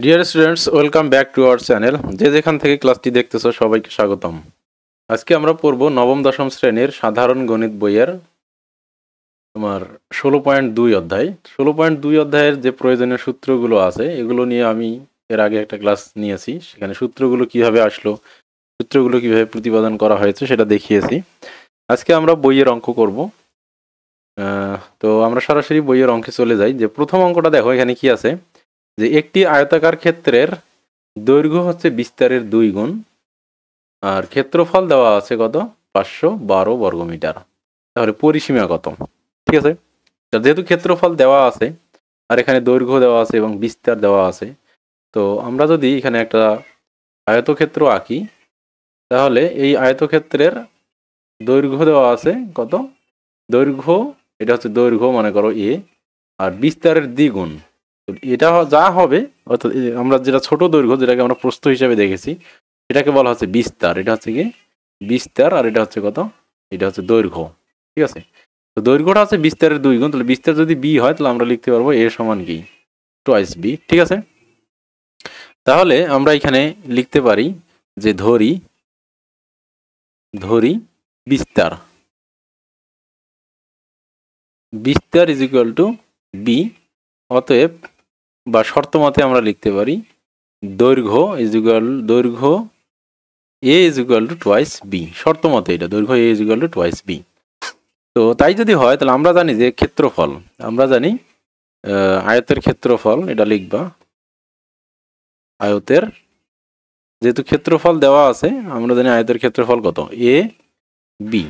Dear students, welcome back to our channel. যে যেখান থেকে ক্লাসটি দেখতেছো সবাইকে স্বাগতম। আজকে আমরা পড়ব নবম দশম শ্রেণীর সাধারণ গণিত বইয়ের তোমার 16.2 অধ্যায়। 16.2 অধ্যায়ের যে প্রয়োজনীয় সূত্রগুলো আছে এগুলো নিয়ে আমি এর আগে একটা ক্লাস নিয়েছি। সেখানে সূত্রগুলো কিভাবে আসলো, সূত্রগুলো কিভাবে প্রতিপাদন করা হয়েছে সেটা দেখিয়েছি। আজকে আমরা বইয়ের অঙ্ক করব। তো আমরা সরাসরি বইয়ের অঙ্কে চলে যাই। যে প্রথম অঙ্কটা দেখো, এখানে কি আছে যে একটি আয়তাকার ক্ষেত্রের দৈর্ঘ্য হচ্ছে বিস্তারের 2 গুণ, আর ক্ষেত্রফল দেওয়া আছে কত 512 বর্গমিটার। তাহলে পরিসীমা কত? ঠিক আছে, যেহেতু ক্ষেত্রফল দেওয়া আছে আর এখানে দৈর্ঘ্য দেওয়া আছে এবং বিস্তার দেওয়া আছে, তো আমরা যদি এখানে একটা আয়তক্ষেত্র আঁকি তাহলে এই আয়তক্ষেত্রের দৈর্ঘ্য দেওয়া আছে কত, দৈর্ঘ্য এটা হচ্ছে দৈর্ঘ্য মনে করো এ, আর বিস্তারের দ্বিগুণ এটা যা হবে, অর্থাৎ আমরা যেটা ছোট দৈর্ঘ্য যেটাকে আমরা প্রস্থ হিসেবে দেখেছি এটাকে বলা হচ্ছে বিস্তার। এটা হচ্ছে কি বিস্তার, আর এটা হচ্ছে কত, এটা হচ্ছে দৈর্ঘ্য। ঠিক আছে, তো দৈর্ঘ্যটা হচ্ছে বিস্তারের 2 গুণ। তাহলে বিস্তার যদি বি হয় তাহলে আমরা লিখতে পারবো এ সমান কি টুয়াইস বি। ঠিক আছে, তাহলে আমরা এখানে লিখতে পারি যে ধরি বিস্তার ইজ ইকুয়াল টু বি। অতএব বা শর্ত মতে আমরা লিখতে পারি দৈর্ঘ্য A is equal to twice B. শর্ত মতে এটা দৈর্ঘ্য A is equal to twice B. তো তাই যদি হয় তাহলে আমরা জানি যে ক্ষেত্রফল, আমরা জানি আয়তের ক্ষেত্রফল, এটা লিখবা আয়তের, যেহেতু ক্ষেত্রফল দেওয়া আছে আমরা জানি আয়তের ক্ষেত্রফল কত এ বি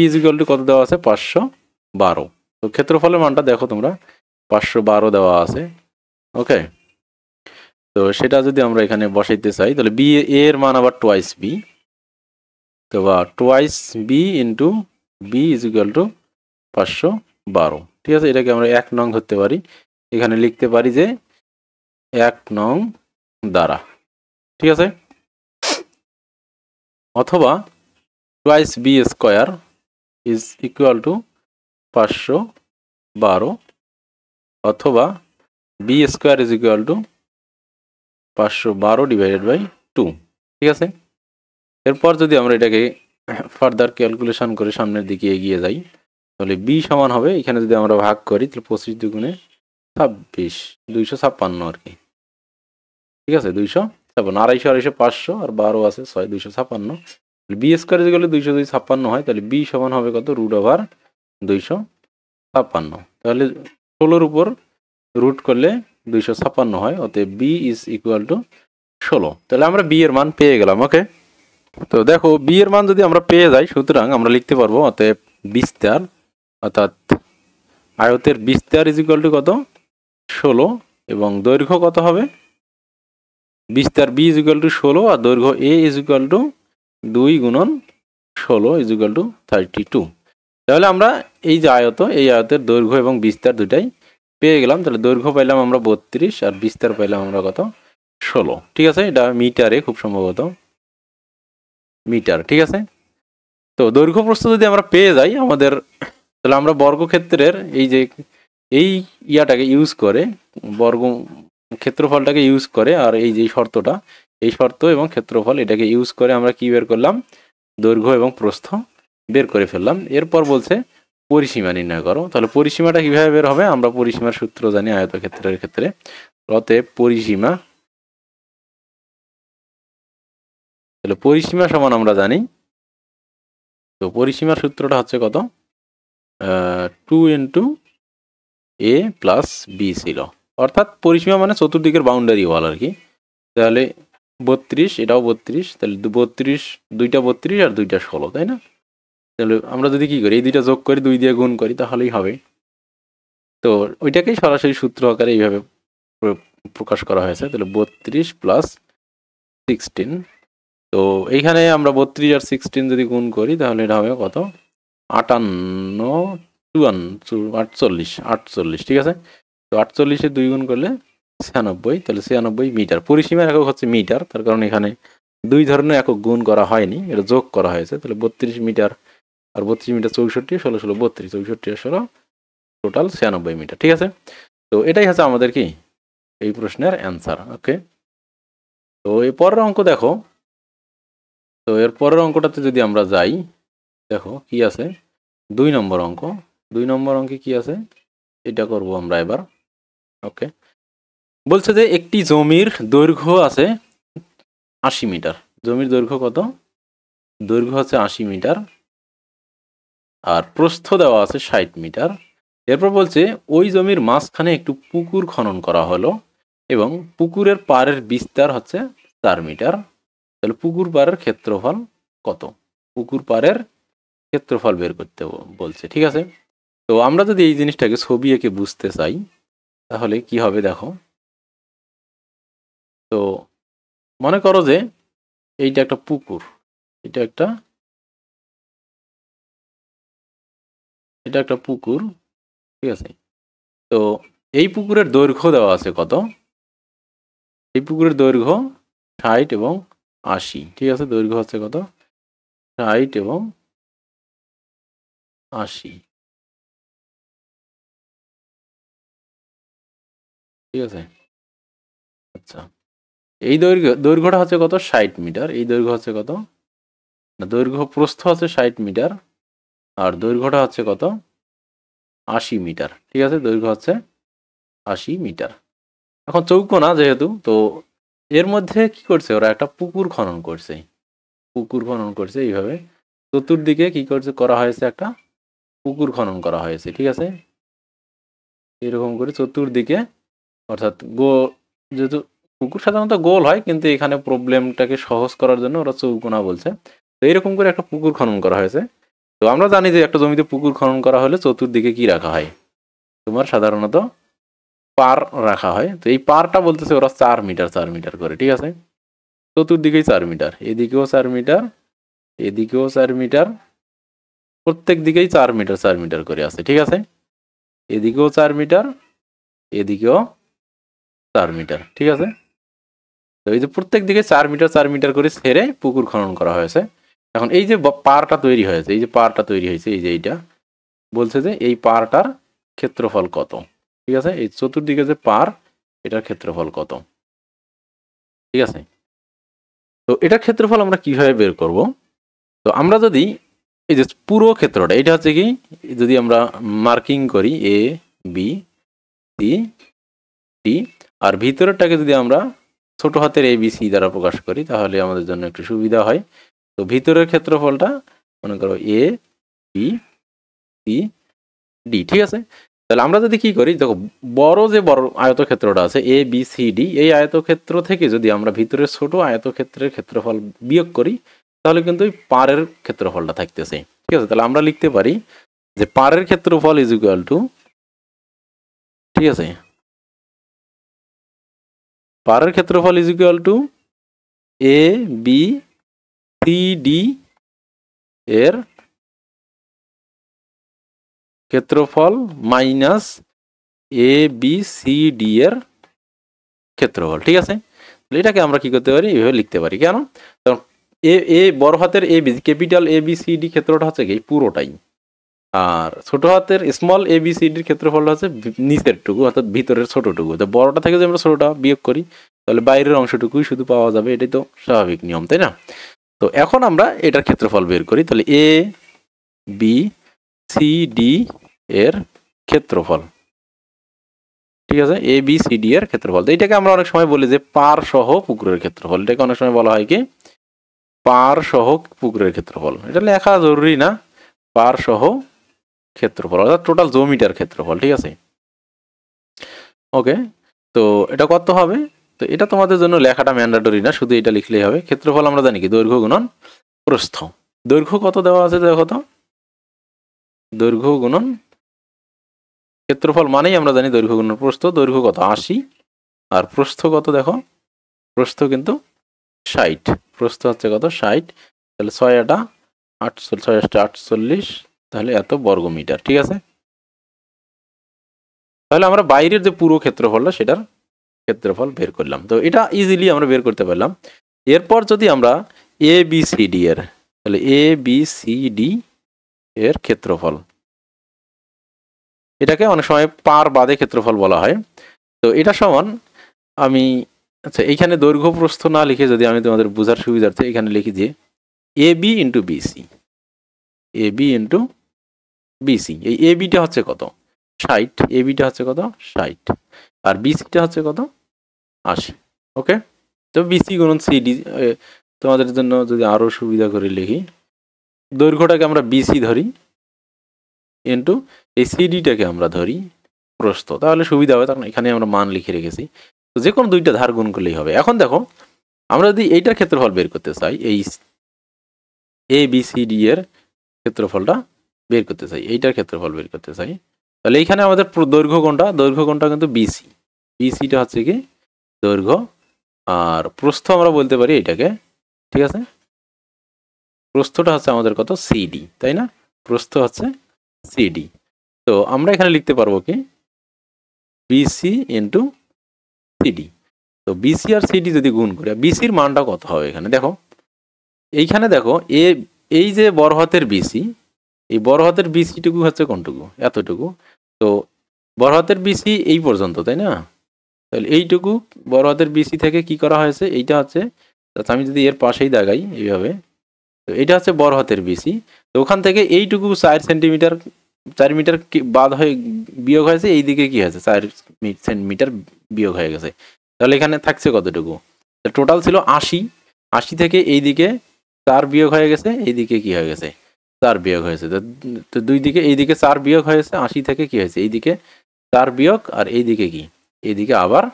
ইজ ইকুয়াল টু কত দেওয়া আছে 512। তো ক্ষেত্রফলের মানটা দেখো তোমরা 512 দেওয়া আছে। ওকে, তো সেটা যদি আমরা এখানে বসাইতে চাই তাহলে বি এর মান আবার টুয়াইস বি, তো বা twice B into B is equal to 512। ঠিক আছে, এটাকে আমরা 1 নং ধরতে পারি। এখানে লিখতে পারি যে 1 নং দ্বারা। ঠিক আছে, অথবা twice B square is equal to 512, অথবা B square is equal to 512 divided by 2। ঠিক আছে, এরপর যদি আমরা এটাকে ফার্দার ক্যালকুলেশন করে সামনের দিকে এগিয়ে যাই তাহলে বি সমান হবে, এখানে যদি আমরা ভাগ করি তাহলে 25 দুগুণে 26, 256 আর কি। ঠিক আছে, 256, 250, 500 আর 12 আছে 6, 256। বি স্কোয়ার যদি গেলে 256 হয় তাহলে বি সমান হবে কত রুট ওভার 256। তাহলে 16-র উপর রুট করলে 256 হয়, অতএব বি ইজ ইকুয়াল টু 16। তাহলে আমরা বি এর মান পেয়ে গেলাম। ওকে, তো দেখো বি এর মান যদি আমরা পেয়ে যাই সুতরাং আমরা লিখতে পারবো অতএব বিস্তার, অর্থাৎ আয়তের বিস্তার ইজ ইকুয়াল টু কত 16, এবং দৈর্ঘ্য কত হবে বিস্তার বি ইজ ইকুয়াল টু 16 আর দৈর্ঘ্য এ ইজ ইকুয়াল টু 2 গুণন 16 ইজ ইকুয়াল টু 32। তাহলে আমরা এই যে আয়ত, এই আয়তের দৈর্ঘ্য এবং বিস্তার দুটাই পেয়ে গেলাম। তাহলে দৈর্ঘ্য পাইলাম আমরা 32 আর বিস্তার পাইলাম আমরা কত 16। ঠিক আছে, এটা মিটারে, খুব সম্ভবত মিটার। ঠিক আছে, তো দৈর্ঘ্য প্রস্থ যদি আমরা পেয়ে যাই আমাদের, তাহলে আমরা বর্গক্ষেত্রের এই যে এই ইয়াটাকে ইউজ করে, বর্গ ক্ষেত্রফলটাকে ইউজ করে, আর এই যে শর্তটা, এই শর্ত এবং ক্ষেত্রফল এটাকে ইউজ করে আমরা কি বের করলাম, দৈর্ঘ্য এবং প্রস্থ বের করে ফেললাম। এরপর বলছে পরিসীমা নির্ণয় করো। তাহলে পরিসীমাটা কিভাবে বের হবে, আমরা পরিসীমার সূত্র জানি আয়তক্ষেত্রের ক্ষেত্রে। অতএব পরিসীমা, তাহলে পরিসীমা সমান আমরা জানি, তো পরিসীমার সূত্রটা হচ্ছে কত 2 ইন্টু এ প্লাস বি ছিল, অর্থাৎ পরিসীমা মানে চতুর্দিকের বাউন্ডারি ওয়াল আর কি। তাহলে 32, এটাও 32, তাহলে 32, দুইটা 32 আর দুইটা 16, তাই না? তাহলে আমরা যদি কি করি এই দুইটা যোগ করি, 2 দিয়ে গুণ করি তাহলেই হবে। তো ওইটাকেই সরাসরি সূত্র আকারে এইভাবে প্রকাশ করা হয়েছে। তাহলে 32 প্লাস 16, তো এইখানে আমরা 32 আর 16 যদি গুণ করি তাহলে এটা হবে কত 58, 48। ঠিক আছে, তো 48-এ 2 গুণ করলে 96, তাহলে 96 মিটার। পরিসীমার একক হচ্ছে মিটার, তার কারণ এখানে 2 ধরনের একক গুণ করা হয়নি, এটা যোগ করা হয়েছে। তাহলে 32 মিটার আর 32 মিটার 64, 16 16 32, 64 আর 16 টোটাল 96 মিটার। ঠিক আছে, তো এটাই হচ্ছে আমাদের কি এই প্রশ্নের অ্যান্সার। ওকে, তো এই পরের অঙ্ক দেখো। তো এর পরের অঙ্কটাতে যদি আমরা যাই, দেখো কি আছে 2 নম্বর অঙ্ক। 2 নম্বর অঙ্কে কি আছে এটা করব আমরা এবার। ওকে, বলছে যে একটি জমির দৈর্ঘ্য আছে 80 মিটার। জমির দৈর্ঘ্য কত? দৈর্ঘ্য হচ্ছে 80 মিটার আর প্রস্থ দেওয়া আছে 60 মিটার। এরপর বলছে ওই জমির মাঝখানে একটু পুকুর খনন করা হলো এবং পুকুরের পাড়ের বিস্তার হচ্ছে 4 মিটার। তাহলে পুকুর পাড়ের ক্ষেত্রফল কত? পুকুর পাড়ের ক্ষেত্রফল বের করতে বলছে। ঠিক আছে, তো আমরা যদি এই জিনিসটাকে ছবি এঁকে বুঝতে চাই তাহলে কি হবে দেখো। তো মনে করো যে এইটা একটা পুকুর, এটা একটা পুকুর। ঠিক আছে, তো এই পুকুরের দৈর্ঘ্য দেওয়া আছে কত? এই পুকুরের দৈর্ঘ্য 60 এবং 80। ঠিক আছে, দৈর্ঘ্য হচ্ছে কত? 60 এবং 80। ঠিক আছে, আচ্ছা, এই দৈর্ঘ্যটা হচ্ছে কত? 60 মিটার। এই দৈর্ঘ্য হচ্ছে কত? না, দৈর্ঘ্য প্রস্থ হচ্ছে 60 মিটার আর দৈর্ঘ্যটা হচ্ছে কত? 80 মিটার। ঠিক আছে, দৈর্ঘ্য হচ্ছে 80 মিটার। এখন চৌকোনা যেহেতু, তো এর মধ্যে কি করছে ওরা? একটা পুকুর খনন করছে। পুকুর খনন করছে এইভাবে, চতুর্দিকে কি করছে করা হয়েছে? একটা পুকুর খনন করা হয়েছে। ঠিক আছে, এরকম করে চতুর্দিকে, অর্থাৎ যেহেতু পুকুর সাধারণত গোল হয় কিন্তু এখানে প্রবলেমটাকে সহজ করার জন্য ওরা চৌকোনা বলছে। তো এইরকম করে একটা পুকুর খনন করা হয়েছে। তো আমরা জানি যে একটা জমিতে পুকুর খনন করা হলে চতুর্দিকে কি রাখা হয়? তোমার সাধারণত পার রাখা হয়। তো এই পারটা বলতেছে ওরা 4 মিটার 4 মিটার করে। ঠিক আছে, চতুর্দিকেই 4 মিটার, এদিকেও 4 মিটার, এদিকেও 4 মিটার, প্রত্যেক দিকেই 4 মিটার 4 মিটার করে আছে। ঠিক আছে, এদিকেও 4 মিটার, এদিকেও 4 মিটার। ঠিক আছে, তো এই যে প্রত্যেক দিকে 4 মিটার 4 মিটার করে ছেড়ে পুকুর খনন করা হয়েছে। এখন এই যে পারটা তৈরি হয়েছে, এই যে পারটা তৈরি হয়েছে, এই যে এইটা বলছে যে এই পারটার ক্ষেত্রফল কত? ঠিক আছে, এই চতুর্দিকে যে পার, এটার ক্ষেত্রফল কত? ঠিক আছে, তো এটার ক্ষেত্রফল আমরা কিভাবে বের করব? তো আমরা যদি এই যে পুরো ক্ষেত্রটা, এটা হচ্ছে কি, যদি আমরা মার্কিং করি এ বি সি ডি আর ভিতরেরটাকে যদি আমরা ছোট হাতের এ বি সি দ্বারা প্রকাশ করি তাহলে আমাদের জন্য একটু সুবিধা হয়। তো ভিতরের ক্ষেত্রফলটা মনে করো এ বি সি ডি। ঠিক আছে, তাহলে আমরা যদি কি করি, দেখো বড় যে বড় আয়তক্ষেত্রটা আছে এ বি সি ডি, এই আয়তক্ষেত্র থেকে যদি আমরা ভিতরের ছোট আয়তক্ষেত্রের ক্ষেত্রফল বিয়োগ করি তাহলে কিন্তু ওই পারের ক্ষেত্রফলটা থাকতেছে। ঠিক আছে, তাহলে আমরা লিখতে পারি যে পারের ক্ষেত্রফল ইজ ইকুয়াল টু, ঠিক আছে, পারের ক্ষেত্রফল is equal to A B C D এর ক্ষেত্রফল minus A B C D এর ক্ষেত্রফল। ঠিক আছে, এটাকে আমরা কি করতে পারি? এভাবে লিখতে পারি। কেন? কারণ এ বড় হাতের A B, capital A B C D ক্ষেত্রটা হচ্ছে কি পুরোটাই, আর ছোট হাতের স্মল এ বি সি ডির ক্ষেত্রফলটা হচ্ছে নিচের টুকু, অর্থাৎ ভিতরের ছোটটুকু। তো বড়টা থেকে যদি আমরা ছোটটা বিয়োগ করি তাহলে বাইরের অংশটুকুই শুধু পাওয়া যাবে। এটাই তো স্বাভাবিক নিয়ম, তাই না? তো এখন আমরা এটার ক্ষেত্রফল বের করি। তাহলে এ বি সি ডি এর ক্ষেত্রফল, ঠিক আছে, এ বি সি ডি এর ক্ষেত্রফল। তো এটাকে আমরা অনেক সময় বলি যে পার সহ পুকুরের ক্ষেত্রফল। এটাকে অনেক সময় বলা হয় কি পার সহ পুকুরের ক্ষেত্রফল। এটা লেখা জরুরি না, পার সহ ক্ষেত্রফল অর্থাৎ টোটাল জমিটার ক্ষেত্রফল। ঠিক আছে, ওকে, তো এটা কত হবে? তো এটা তোমাদের জন্য লেখাটা ম্যান্ডেটরি না, শুধু এটা লিখলেই হবে। ক্ষেত্রফল আমরা জানি কি দৈর্ঘ্য গুণন প্রস্থ। দৈর্ঘ্য কত দেওয়া আছে দেখো তো, দৈর্ঘ্য গুণন ক্ষেত্রফল মানেই আমরা জানি দৈর্ঘ্য গুণন প্রস্থ। দৈর্ঘ্য কত? 80 আর প্রস্থ কত দেখো, প্রস্থ কিন্তু 60। প্রস্থ হচ্ছে কত? 60। তাহলে 6 আটা 48, তাহলে এত বর্গ মিটার। ঠিক আছে, তাহলে আমরা বাইরের যে পুরো ক্ষেত্রফলটা সেটার ক্ষেত্রফল বের করলাম। তো এটা ইজিলি আমরা বের করতে পারলাম। এরপর যদি আমরা এ বি সি ডি এর, তাহলে এ বি সি ডি এর ক্ষেত্রফল, এটাকে অনেক সময় পার বাদে ক্ষেত্রফল বলা হয়। তো এটা সমান আমি আচ্ছা এইখানে দৈর্ঘ্য প্রস্থ না লিখে যদি আমি তোমাদের বোঝার সুবিধার্থে এখানে লিখি যে A B into BC, A B into BC. এই এ বিটা হচ্ছে কত 60, এ বিটা হচ্ছে কত 60, আর বিসিটা হচ্ছে কত 80। ওকে, তো বিসি গুণন সিডি, তোমাদের জন্য যদি আরো সুবিধা করে লিখি, দৈর্ঘ্যটাকে আমরা বিসি ধরি ইন্টু এই সিডিটাকে আমরা ধরি প্রস্থ, তাহলে সুবিধা হবে। তখন এখানে আমরা মান লিখে রেখেছি, তো যে কোনো দুইটা ধার গুণ করলেই হবে। এখন দেখো আমরা যদি এইটার ক্ষেত্রফল বের করতে চাই, এই এ বি সি ডি এর ক্ষেত্রফলটা বের করতে চাই, এইটার ক্ষেত্রফল বের করতে চাই, তাহলে এইখানে আমাদের দৈর্ঘ্য কোনটা, দৈর্ঘ্য কোনটা কিন্তু বিসি, বিসিটা হচ্ছে কি দৈর্ঘ্য, আর প্রস্থ আমরা বলতে পারি এটাকে, ঠিক আছে, প্রস্থটা হচ্ছে আমাদের কত সিডি, তাই না, প্রস্থ হচ্ছে সিডি। তো আমরা এখানে লিখতে পারবো কি বিসি ইন্টু সিডি। তো বিসি আর সিডি যদি গুণ করি, বিসির মানটা কত হবে এখানে দেখো, এইখানে দেখো এই যে বড় হাতের বিসি, এই বড় হাতের বিসিটুকু হচ্ছে কোনটুকু, এতটুকু। তো বড় হাতের বিসি এই পর্যন্ত, তাই না, তাহলে এইটুকু বড় হাতের বিসি থেকে কি করা হয়েছে, এইটা হচ্ছে, আমি যদি এর পাশেই দাগাই এইভাবে, তো এটা হচ্ছে বড় হাতের বিসি। তো ওখান থেকে এইটুকু 4 সেন্টিমিটার 4 মিটার বাদ হয়ে বিয়োগ হয়েছে, এইদিকে কি হয়েছে 4 সেন্টিমিটার বিয়োগ হয়ে গেছে। তাহলে এখানে থাকছে কতটুকু, টোটাল ছিল 80, 80 থেকে এইদিকে 4 বিয়োগ হয়ে গেছে, এইদিকে কি হয়ে গেছে 4 বিয়োগ হয়েছে। তো দুই দিকে, এইদিকে 4 বিয়োগ হয়েছে 80 থেকে, কি হয়েছে এইদিকে 4 বিয়োগ, আর এইদিকে কি এইদিকে আবার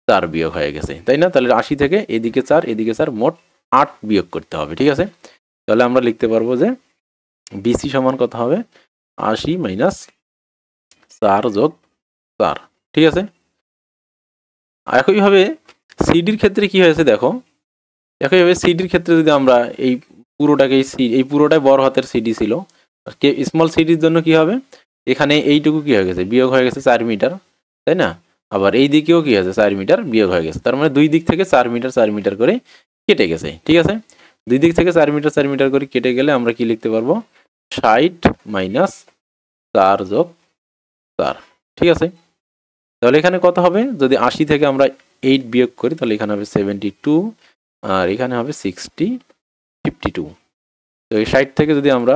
4 বিয়োগ হয়ে গেছে, তাই না। তাহলে 80 থেকে এদিকে 4 এদিকে 4, মোট 8 বিয়োগ করতে হবে, ঠিক আছে। তাহলে আমরা লিখতে পারবো যে বিসি সমান কত হবে 80 মাইনাস 4 যোগ 4, ঠিক আছে। একইভাবে সিডির ক্ষেত্রে কি হয়েছে দেখো, একইভাবে সিডির ক্ষেত্রে যদি আমরা এই পুরোটাকে, এই পুরোটাই বড় হাতের সিডি ছিল, স্মল সিডির জন্য কি হবে, এখানে এইটুকু কি হয়ে গেছে বিয়োগ হয়ে গেছে 4 মিটার, তাই না, আবার এই দিকেও কি আছে 4 মিটার বিয়োগ হয়ে গেছে, তার মানে দুই দিক থেকে 4 মিটার 4 মিটার করে কেটে গেছে, ঠিক আছে। দুই দিক থেকে 4 মিটার 4 মিটার করে কেটে গেলে আমরা কি লিখতে পারবো 60 মাইনাস 4 যোগ 4, ঠিক আছে। তাহলে এখানে কত হবে, যদি 80 থেকে আমরা 8 বিয়োগ করি তাহলে এখানে হবে 72, আর এখানে হবে 60 52। তো এই 60 থেকে যদি আমরা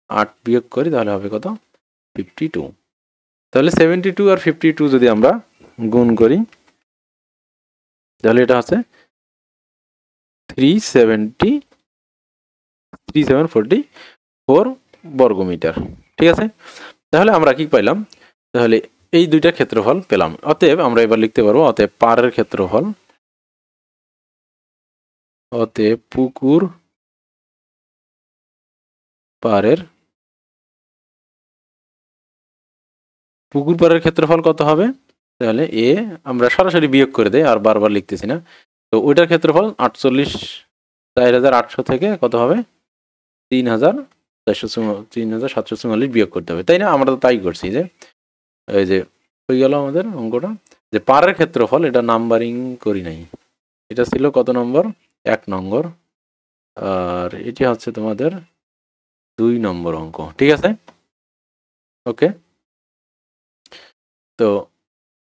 8 বিয়োগ করি তাহলে হবে কত 52। তাহলে 72 আর 52 যদি আমরা গুণ করি তাহলে এটা হচ্ছে 3744 বর্গমিটার, ঠিক আছে। তাহলে আমরা কি পাইলাম, তাহলে এই দুইটা ক্ষেত্রফল পেলাম। অতএব আমরা এবার লিখতে পারবো, অতএব পাড়ের ক্ষেত্রফল, অতএব পুকুর পাড়ের ক্ষেত্রফল কত হবে, তাহলে এ আমরা সরাসরি বিয়োগ করে দেই, আর বারবার লিখতেছি না। তো ওইটার ক্ষেত্রফল 48,800 থেকে কত হবে 3,744 বিয়োগ করতে হবে, তাই না। আমরা তো তাই করছি, যে এই যে হয়ে গেল আমাদের অঙ্কটা, যে পাড়ের ক্ষেত্রফল, এটা নাম্বারিং করি নাই, এটা ছিল কত নম্বর 1 নম্বর, আর এটি হচ্ছে তোমাদের 2 নম্বর অঙ্ক, ঠিক আছে। ওকে, তো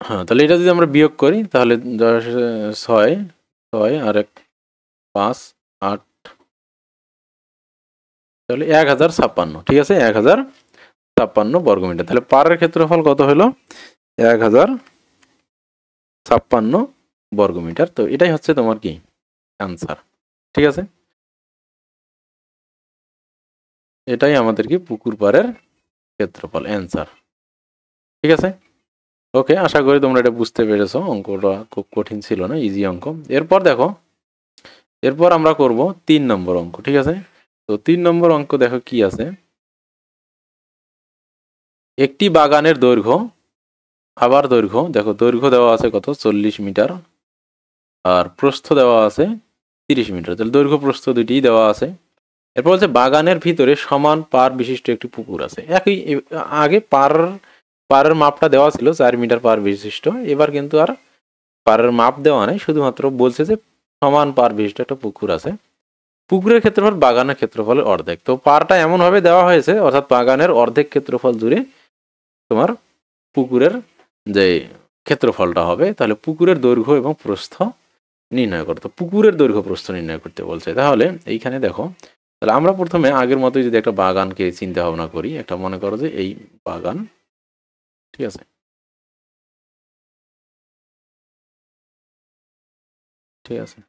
হ্যাঁ, তাহলে এটা যদি আমরা বিয়োগ করি তাহলে 6 আর 5 8, তাহলে 1056, ঠিক আছে, 1056 বর্গমিটার। তাহলে পাড়ের ক্ষেত্রফল কত হলো 1056 বর্গমিটার। তো এটাই হচ্ছে তোমার কি অ্যান্সার, ঠিক আছে। এটাই আমাদের কি পুকুর পাড়ের ক্ষেত্রফল অ্যান্সার, ঠিক আছে। ওকে, আশা করি তোমরা এটা বুঝতে পেরেছো, অঙ্কটা খুব কঠিন ছিল না, ইজি অঙ্ক। এরপর দেখো, এরপর আমরা করব 3 নম্বর অঙ্ক, ঠিক আছে। তো 3 নম্বর অঙ্ক দেখো কি আছে, একটি বাগানের দৈর্ঘ্য, আবার দৈর্ঘ্য দেখো, দৈর্ঘ্য দেওয়া আছে কত 40 মিটার, আর প্রস্থ দেওয়া আছে 30 মিটার, তাহলে দৈর্ঘ্য প্রস্থ দুইটিই দেওয়া আছে। এরপর হচ্ছে বাগানের ভিতরে সমান পার বিশিষ্ট একটি পুকুর আছে। একই আগে পারের মাপটা দেওয়া ছিল 4 মিটার পার বিশিষ্ট, এবার কিন্তু আর পারের মাপ দেওয়া নেই, শুধুমাত্র বলছে যে সমান পার বিশিষ্ট একটা পুকুর আছে। পুকুরের ক্ষেত্রফল বাগানের ক্ষেত্রফলের অর্ধেক। তো পারটা এমনভাবে দেওয়া হয়েছে, অর্থাৎ বাগানের অর্ধেক ক্ষেত্রফল জুড়ে তোমার পুকুরের যে ক্ষেত্রফলটা হবে, তাহলে পুকুরের দৈর্ঘ্য এবং প্রস্থ নির্ণয় করতে, পুকুরের দৈর্ঘ্য প্রস্থ নির্ণয় করতে বলছে। তাহলে এইখানে দেখো, তাহলে আমরা প্রথমে আগের মতোই যদি একটা বাগানকে চিন্তা ভাবনা করি, একটা মনে করো যে এই বাগান, ঠিক আছে, ঠিক আছে।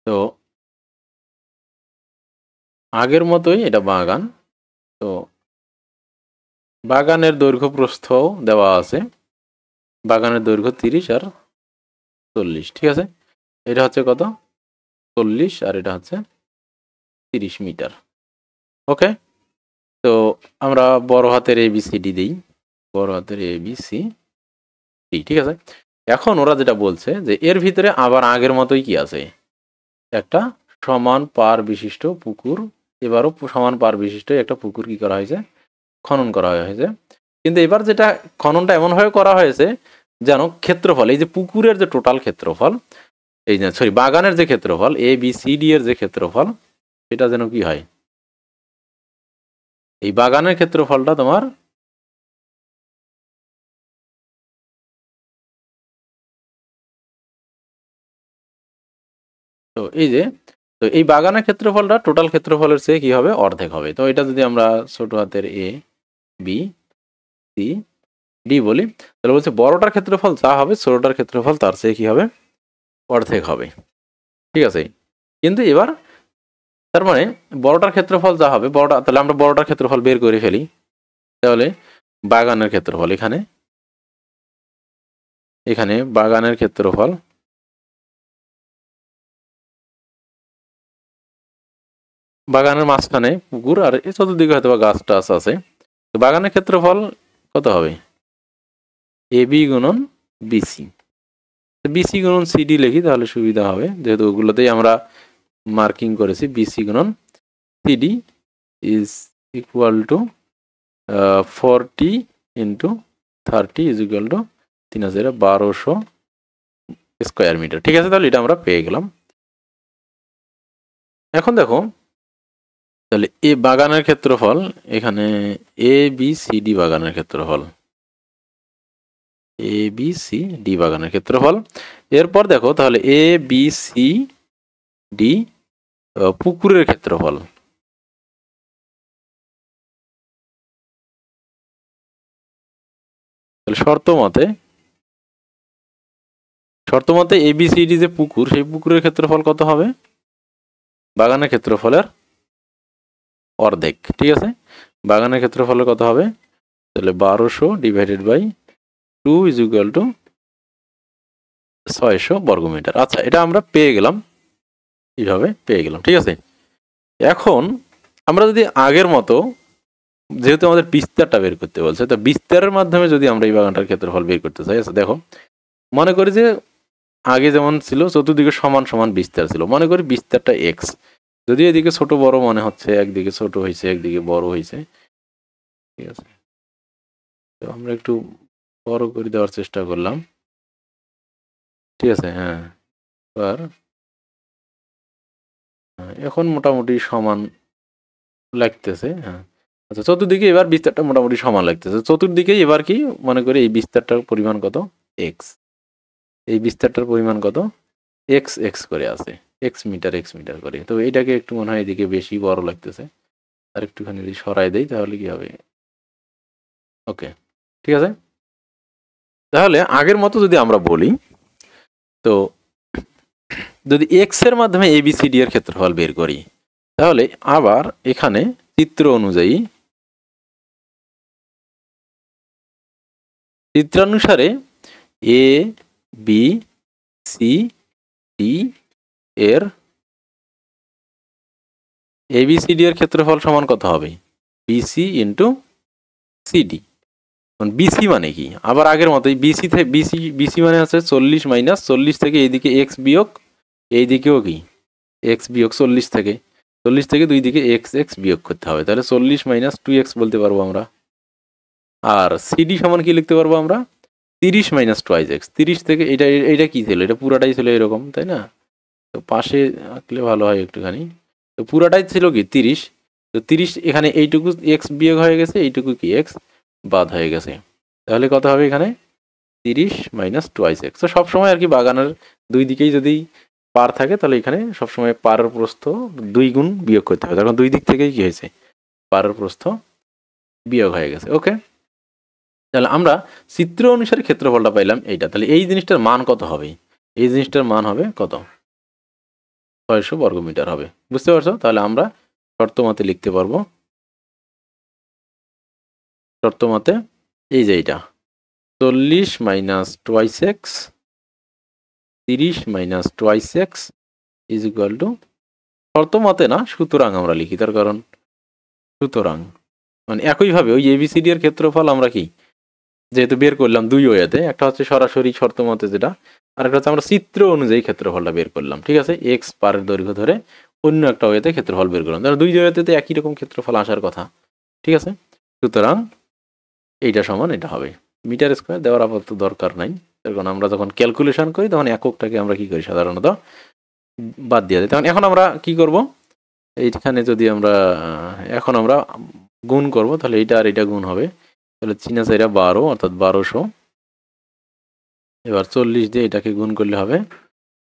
তো আগের মতোই এটা বাগান, তো বাগানের দৈর্ঘ্য প্রস্থ দেওয়া আছে, বাগানের দৈর্ঘ্য 30 আর 40, ঠিক আছে। এটা হচ্ছে কত, 40 আর এটা হচ্ছে 30 মিটার। ওকে, তো আমরা বড় হাতের ABCD দিই, বড় হাতের ABC, ঠিক আছে। এখন ওরা যেটা বলছে যে এর ভিতরে আবার আগের মতোই কি আছে, একটা সমান পার বিশিষ্ট পুকুর, এবারও সমান পার বিশিষ্ট একটা পুকুর কি করা হয়েছে, খনন করা হয়েছে। কিন্তু এবার যেটা খননটা এমনভাবে করা হয়েছে যেন ক্ষেত্রফল, এই যে পুকুরের যে টোটাল ক্ষেত্রফল, এই যে সরি বাগানের যে ক্ষেত্রফল ABCD এর যে ক্ষেত্রফল, সেটা যেন কি হয়, এই বাগানের ক্ষেত্রফলটা তোমার তো এই যে, তো এই বাগানের ক্ষেত্রফলটা টোটাল ক্ষেত্রফলের চেয়ে কি হবে, অর্ধেক হবে। তো এটা যদি আমরা ছোট হাতের ABCD বলি, তাহলে বলছে বড়টার ক্ষেত্রফল যা হবে ছোটটার ক্ষেত্রফল তার চেয়ে কি হবে, অর্ধেক হবে, ঠিক আছে। কিন্তু এবার তার মানে বড়টার ক্ষেত্রফল যা হবে বড়টা, তাহলে আমরা বড়টার ক্ষেত্রফল বের করে ফেলি। তাহলে বাগানের ক্ষেত্রফল এখানে, এখানে বাগানের ক্ষেত্রফল, বাগানের মাঝখানে পুকুর আর এই চতুর্দিকে হয়তো বা গাছ টাছ আছে, তো বাগানের ক্ষেত্রফল কত হবে, AB গুণন BC, BC গুণন CD লিখি তাহলে সুবিধা হবে, যেহেতু ওগুলোতেই আমরা মার্কিং করেছি। BC গুণন CD is equal to 40 into 30 is equal to 1200 square metre, ঠিক আছে। তাহলে এটা আমরা পেয়ে গেলাম। এখন দেখো, তাহলে এ বাগানের ক্ষেত্রফল, এখানে ABCD বাগানের ক্ষেত্রফল, ABCD বাগানের ক্ষেত্রফল। এরপর দেখো তাহলে ABCD পুকুরের ক্ষেত্রফল, তাহলে শর্ত মতে ABCD যে পুকুর, সেই পুকুরের ক্ষেত্রফল কত হবে, বাগানের ক্ষেত্রফলের অর্ধেক, ঠিক আছে। বাগানের ক্ষেত্রফলের কত হবে, তাহলে 1200 divided by 2 is equal to 600 বর্গমিটার। আচ্ছা, এটা আমরা পেয়ে গেলাম, এইভাবে পেয়ে গেলাম, ঠিক আছে। এখন আমরা যদি আগের মতো, যেহেতু আমাদের বিস্তারটা বের করতে বলছে, তো বিস্তারের মাধ্যমে যদি আমরা এই বাগানটার ক্ষেত্রফল বের করতে চাই, আচ্ছা দেখো, মনে করি যে আগে যেমন ছিল চতুর্দিকে সমান সমান বিস্তার ছিল, মনে করি বিস্তারটা এক্স, যদি এদিকে ছোট বড় মনে হচ্ছে, একদিকে ছোট হয়েছে একদিকে বড় হয়েছে, ঠিক আছে। তো আমরা একটু বড় করে দেওয়ার চেষ্টা করলাম, ঠিক আছে। হ্যাঁ, এখন মোটামুটি সমান লাগতেছে। হ্যাঁ, আচ্ছা, চতুর্দিকে এবার বিস্তারটা মোটামুটি সমান লাগতেছে। চতুর্দিকে এবার কি মনে করি এই বিস্তারটার পরিমাণ কত, এক্স, এই বিস্তারটার পরিমাণ কত, এক্স এক্স করে আছে, এক্স মিটার করে। তো এটাকে একটু মনে হয় এদিকে বেশি বড় লাগতেছে, আর একটুখানি যদি সরাই দেই তাহলে কি হবে, ওকে, ঠিক আছে। তাহলে আগের মতো যদি আমরা বলি, তো যদি এক্স এর মাধ্যমে ABCD এর ক্ষেত্রফল বের করি, তাহলে আবার এখানে চিত্র অনুযায়ী, চিত্রানুসারে ABCD এর এর ক্ষেত্রফল সমান কত হবে, BC ইন্টু CD। BC মানে কি, আবার আগের মতোই BC মানে হচ্ছে 40 মাইনাস 40 থেকে এইদিকে এক্স বিয়োগ, এইদিকেও কি এক্স বিয়োগ 40 থেকে, 40 থেকে দুই দিকে এক্স এক্স বিয়োগ করতে হবে, তাহলে 40 মাইনাস 2x বলতে পারবো আমরা। আর CD সমান কি লিখতে পারবো আমরা, 30 মাইনাস 2x, 30 থেকে এটা কি ছিল, এটা পুরাটাই ছিল এরকম, তাই না। তো পাশে আঁকলে ভালো হয় একটুখানি, তো পুরাটাই ছিল কি 30, তো 30 এখানে এইটুকু এক্স বিয়োগ হয়ে গেছে, এইটুকু কি এক্স বাদ হয়ে গেছে, তাহলে কত হবে এখানে 30 মাইনাস টুয়াইস এক্স। তো সবসময় আর কি বাগানের দুই দিকেই যদি পার থাকে তাহলে এখানে সবসময় পারের প্রস্থ 2 গুণ বিয়োগ করতে হবে, তখন দুই দিক থেকেই কি হয়েছে পারের প্রস্থ বিয়োগ হয়ে গেছে। ওকে, তাহলে আমরা চিত্র অনুসারে ক্ষেত্রফলটা পাইলাম এইটা। তাহলে এই জিনিসটার মান কত হবে? এই জিনিসটার মান হবে কত? 600 বর্গমিটার হবে। বুঝতে পারছো? তাহলে আমরা শর্ত মতে লিখতে পারবো, শর্ত মতে এই যে এইটা 40 minus twice x 30 minus twice x is equal two, শর্ত মতে না সুতরাং আমরা লিখি, তার কারণ সুতরাং মানে একইভাবে ওই এবিসিডি এর ক্ষেত্রফল আমরা কি যেহেতু বের করলাম দুই ওয়েতে, একটা হচ্ছে সরাসরি শর্ত মতে যেটা, আর একটা হচ্ছে আমরা চিত্র অনুযায়ী ক্ষেত্রফলটা বের করলাম। ঠিক আছে, এক্স পারের দৈর্ঘ্য ধরে অন্য একটা ওয়েতে ক্ষেত্রফল বের করলাম, তাহলে দুই ওয়েতে তো একই রকম ক্ষেত্রফল আসার কথা। ঠিক আছে, সুতরাং এইটা সমান এটা হবে। মিটার স্কোয়ার দেওয়ার আপাতত দরকার নাই, কারণ আমরা যখন ক্যালকুলেশন করি তখন এককটাকে আমরা কি করি সাধারণত বাদ দিয়ে দিই। তখন এখন আমরা কি করব, এইখানে যদি আমরা এখন আমরা গুণ করব, তাহলে এইটা আর এটা গুণ হবে, তাহলে চিনা চাইরা 12 অর্থাৎ 1200। এবার 40 দিয়ে এটাকে গুণ করলে হবে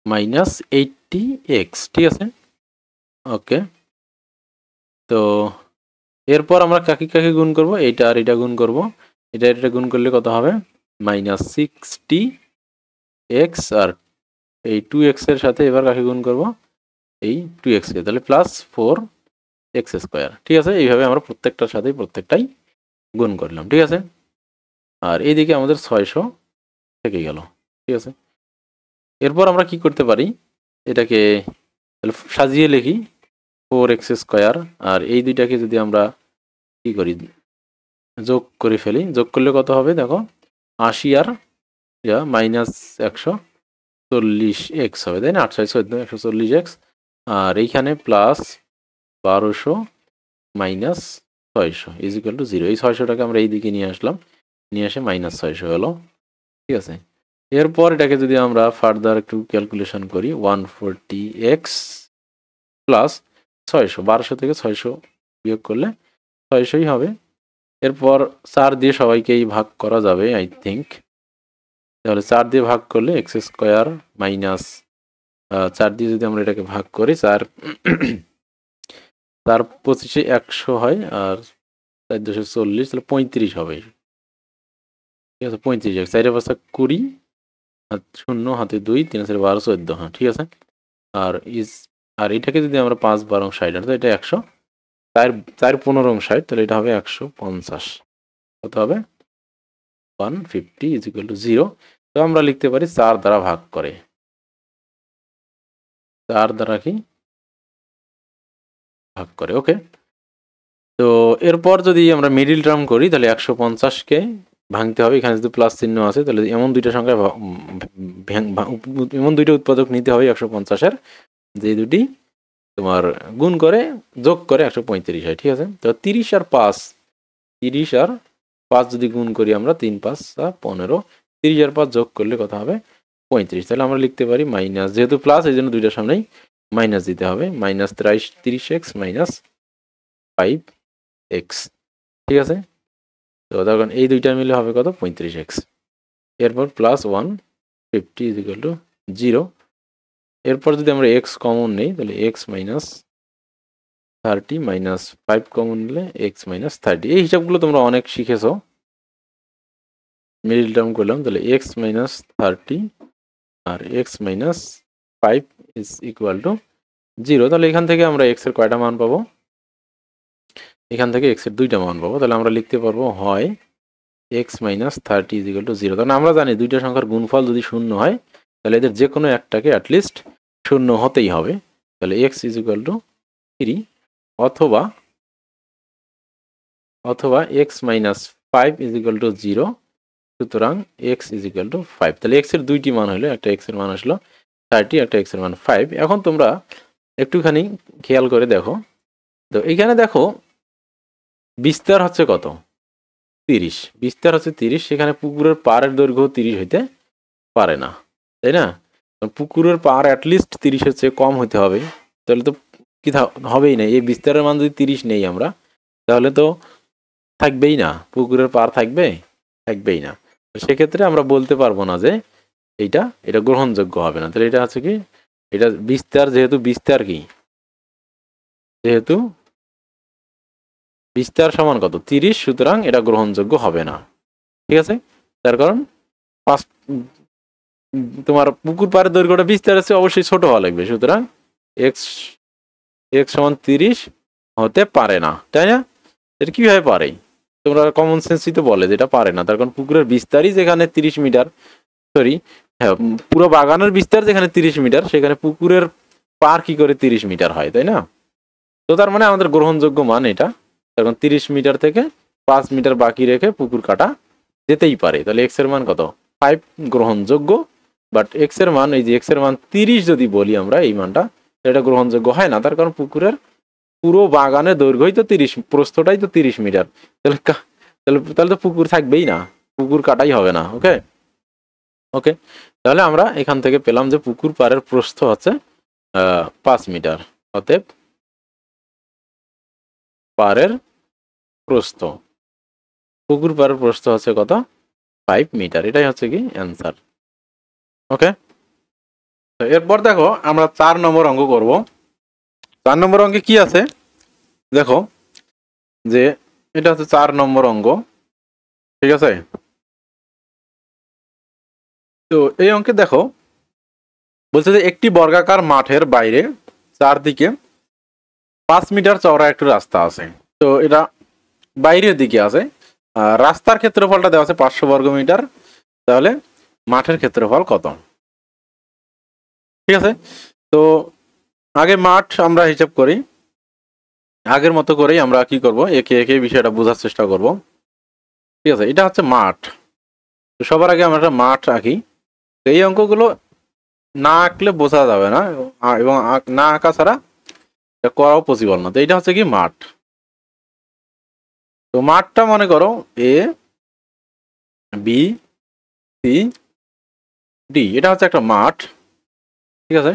মাইনাস 80 এক্স। ঠিক আছে, ওকে। তো এরপর আমরা কাকে কাকে গুণ করব, এইটা আর এটা গুণ করব, এটা গুণ করলে কত হবে মাইনাস 60 এক্স, আর এই 2x এর সাথে এবার কাকে গুণ করব, এই 2x কে, তাহলে প্লাস 4x স্কোয়ার। ঠিক আছে, এইভাবে আমরা প্রত্যেকটার সাথে প্রত্যেকটাই গুণ করলাম। ঠিক আছে, আর এইদিকে আমাদের 600 থেকে গেল। ঠিক আছে, এরপর আমরা কি করতে পারি, এটাকে সাজিয়ে লিখি 4x স্কোয়ার, আর এই দুইটাকে যদি আমরা কি করি যোগ করে ফেলি, যোগ করলে কত হবে দেখো 80 আর মাইনাস 140x হবে, তাই না, 814 140x, আর এইখানে plus 1200 minus 600 is equal to 0। এই 600টাকে আমরা এই দিকে নিয়ে আসলাম, নিয়ে আসে মাইনাস 600 হলো। ঠিক আছে, এরপর এটাকে যদি আমরা ফার্দার একটু ক্যালকুলেশন করি 140x প্লাস 600, 1200 থেকে 600 বিয়োগ করলে 600ই হবে। এরপর 4 দিয়ে সবাইকেই ভাগ করা যাবে আই থিঙ্ক, তাহলে 4 দিয়ে ভাগ করলে এক্স স্কোয়ার মাইনাস 4 দিয়ে যদি আমরা এটাকে ভাগ করি 4 25 100 হয়, আর 4 240, তাহলে 35 হবে। ঠিক আছে, 35 4 পাঁচা 20, হাত 0 হাতে 2 3 4 12 14, হ্যাঁ ঠিক আছে। আর এটাকে যদি আমরা 5 12 60, তো এটা 100, 4 4 15 60, তাহলে এটা হবে 150। কত হবে 150 ইজ ইকুয়াল টু 0। তো আমরা লিখতে পারি 4 দ্বারা ভাগ করে, 4 দ্বারা কি ভাগ করে। ওকে, তো এরপর যদি আমরা মিডিল টার্ম করি তাহলে 150কে ভাঙতে হবে, এখানে যদি প্লাস চিহ্ন আছে তাহলে এমন দুইটা সংখ্যা এমন দুইটা উৎপাদক নিতে হবে 150-এর, যে দুটি তোমার গুণ করে যোগ করে 135 হয়। ঠিক আছে, তো 30 আর 5 যদি গুণ করি আমরা 3 5 15, 30 আর 5 যোগ করলে কত হবে 35। তাহলে আমরা লিখতে পারি মাইনাস, যেহেতু প্লাস এই জন্য দুইটার সামনেই মাইনাস দিতে হবে, মাইনাস 30x মাইনাস 5x। ঠিক আছে, তো তখন এই দুইটা মিলে হবে কত 35x। এরপর প্লাস 150 ইজ ইকুয়াল টু 0। এরপর যদি আমরা x কমন নেই তাহলে x মাইনাস 30 মাইনাস 5 কমন নিলে x মাইনাস 30। এই হিসাবগুলো তোমরা অনেক শিখেছো। মিডিল টার্ম করলাম, তাহলে x মাইনাস 30 আর x minus 5 is equal to 0। তাহলে এখান থেকে আমরা x এর কয়টা মান পাবো, এখান থেকে x এর দুইটা মান পাবো। তাহলে আমরা লিখতে পারবো হয় x minus 30 is equal to 0। কারণ আমরা জানি দুইটা সংখ্যার গুণফল যদি শূন্য হয় তাহলে এদের যে কোনো একটাকে অ্যাটলিস্ট শূন্য হতেই হবে। তাহলে x ইজ ইকুয়াল টু 3 অথবা x minus 5 is equal to 0। সুতরাং x ইজ ইকুয়াল টু 5। তাহলে x এর দুইটি মান হলো, একটা x এর মান আসলো 30, একটা x এর মান 5। এখন তোমরা একটুখানি খেয়াল করে দেখো, তো এইখানে দেখো বিস্তার হচ্ছে কত 30, বিস্তার হচ্ছে 30, সেখানে পুকুরের পাড়ের দৈর্ঘ্য 30 হইতে পারে না, তাই না? পুকুরের পাড় অ্যাটলিস্ট 30-এর চেয়ে কম হতে হবে, তাহলে তো কি হবেই না। এই বিস্তারের মান যদি 30 নেই আমরা, তাহলে তো থাকবেই না, পুকুরের পাড় থাকবে থাকবেই না। সেক্ষেত্রে আমরা বলতে পারবো না যে এটা গ্রহণযোগ্য হবে না। তাহলে এটা হচ্ছে কি, এটা বিস্তার, যেহেতু বিস্তার সমান কত 30, সুতরাং এটা গ্রহণযোগ্য হবে না। ঠিক আছে, তার কারণ তোমার পুকুর পাড়ের দৈর্ঘ্যটা বিস্তার আছে, অবশ্যই ছোট হওয়া লাগবে, সুতরাং এক্স সমান 30 হতে পারে না, তাই না? এটা কিভাবে পারে? তোমরা কমন সেন্সই তো বলে যেটা পারে না, তার কারণ পুকুরের বিস্তারই যেখানে 30 মিটার, সরি হ্যাঁ, পুরো বাগানের বিস্তার যেখানে 30 মিটার, সেখানে পুকুরের পার কি করে 30 মিটার হয়, তাই না? তো তার মানে আমাদের গ্রহণযোগ্য মান এটা, কারণ 30 মিটার থেকে 5 মিটার বাকি রেখে পুকুর কাটা যেতেই পারে। তাহলে এক্স এর মান কত? 5 গ্রহণযোগ্য। বাট এক্স এর মান, এই যে এক্স এর মান 30 যদি বলি আমরা, এই মানটা, এটা গ্রহণযোগ্য হয় না, তার কারণ পুকুরের পুরো বাগানের দৈর্ঘ্যই তো 30, প্রস্থটাই তো 30 মিটার। তাহলে তাহলে তো পুকুর থাকবেই না, পুকুর কাটাই হবে না। ওকে ওকে, তাহলে আমরা এখান থেকে পেলাম যে পুকুর পাড়ের প্রস্থ হচ্ছে 5 মিটার। অতএব পাড়ের প্রস্থ, পুকুর পাড়ের প্রস্থ হচ্ছে কত? 5 মিটার। এটাই হচ্ছে কি অ্যান্সার। ওকে, এরপর দেখো আমরা 4 নম্বর অঙ্ক করব। 4 নম্বর অঙ্কে কি আছে দেখো, যে এটা হচ্ছে 4 নম্বর অঙ্ক। ঠিক আছে, তো এই অঙ্কে দেখো বলছে যে একটি বর্গাকার মাঠের বাইরে চারদিকে 5 মিটার চওড়া একটি রাস্তা আছে। তো এটা বাইরের দিকে আছে, রাস্তার ক্ষেত্রফলটা দেওয়া আছে 500 বর্গ মিটার। তাহলে মাঠের ক্ষেত্রফল কত? ঠিক আছে, তো আগে মাঠ আমরা হিসাব করি, আগের মতো করেই আমরা কি করব, একে একে বিষয়টা বোঝার চেষ্টা করব। ঠিক আছে, এটা হচ্ছে মাঠ। তো সবার আগে আমরা একটা মাঠ আঁকি। এই অঙ্কগুলো না আঁকলে বোঝা যাবে না, এবং না আঁকা ছাড়া এটা করাও পসিবল না। তো এইটা হচ্ছে কি মাঠ। তো মাঠটা মনে করো এ বি সি ডি, এটা হচ্ছে একটা মাঠ। ঠিক আছে,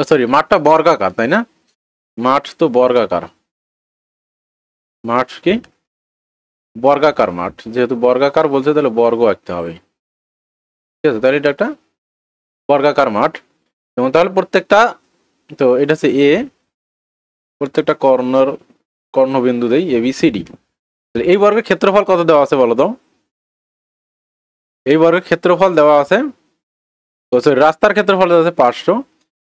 সরি মাঠটা বর্গাকার, তাই না? মাঠ তো বর্গাকার, মাঠ কি বর্গাকার মাঠ, যেহেতু বর্গাকার বলছে তাহলে বর্গ আঁকতে হবে। ঠিক আছে, তাহলে এটা একটা বর্গাকার মাঠ। এবং তাহলে প্রত্যেকটা, তো এটা হচ্ছে এ, প্রত্যেকটা কর্ণবিন্দু দেই এ বি সি ডি। এই বর্গের ক্ষেত্রফল কত দেওয়া আছে বলো তো? এই বর্গের ক্ষেত্রফল দেওয়া আছে, তো রাস্তার ক্ষেত্রফল দেওয়া আছে 500।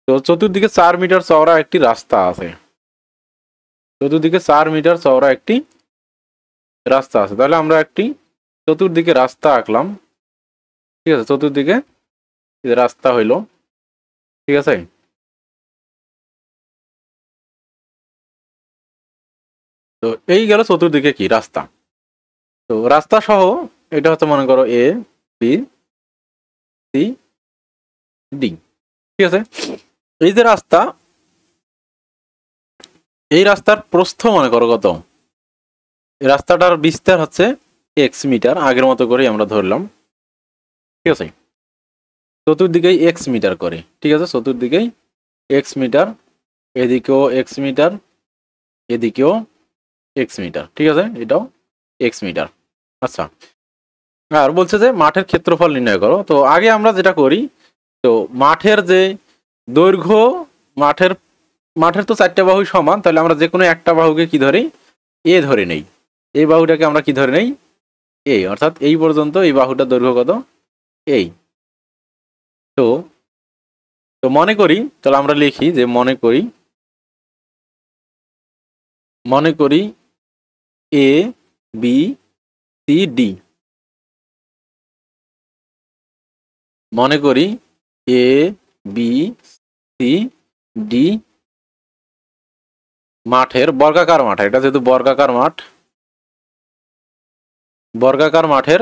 তো চতুর্দিকে 4 মিটার চওড়া একটি রাস্তা আছে, চতুর্দিকে 4 মিটার চওড়া একটি রাস্তা আছে। তাহলে আমরা একটি চতুর্দিকে রাস্তা আঁকলাম। ঠিক আছে, চতুর্দিকে রাস্তা হইল। ঠিক আছে, তো এই গেল চতুর্দিকে কি রাস্তা। তো রাস্তা সহ এটা হচ্ছে মনে করো এ বি সি ডি। ঠিক আছে, এই যে রাস্তা, এই রাস্তার প্রস্থ মনে করো কত? এই রাস্তাটার বিস্তার হচ্ছে এক্স মিটার, আগের মতো করেই আমরা ধরলাম। ঠিক আছে, চতুর্দিকেই এক্স মিটার করে। ঠিক আছে, চতুর্দিকেই এক্স মিটার, এদিকেও এক্স মিটার, এদিকেও এক্স মিটার। ঠিক আছে, এটাও এক্স মিটার। আচ্ছা, আর বলছে যে মাঠের ক্ষেত্রফল নির্ণয় করো। তো আগে আমরা যেটা করি, তো মাঠের যে দৈর্ঘ্য, মাঠের মাঠের তো 4টা বাহু সমান, তাহলে আমরা যে কোনো একটা বাহুকে কি ধরি? এ ধরে নেই। এই বাহুটাকে আমরা কি ধরে নেই? এ, অর্থাৎ এই পর্যন্ত এই বাহুটার দৈর্ঘ্য কত? এই। তো তো মনে করি, তাহলে আমরা লিখি যে মনে করি এ বি সি ডি। মনে করি এ বি সি ডি মাঠের বর্গাকার মাঠ, এটা যেহেতু বর্গাকার মাঠ, বর্গাকার মাঠের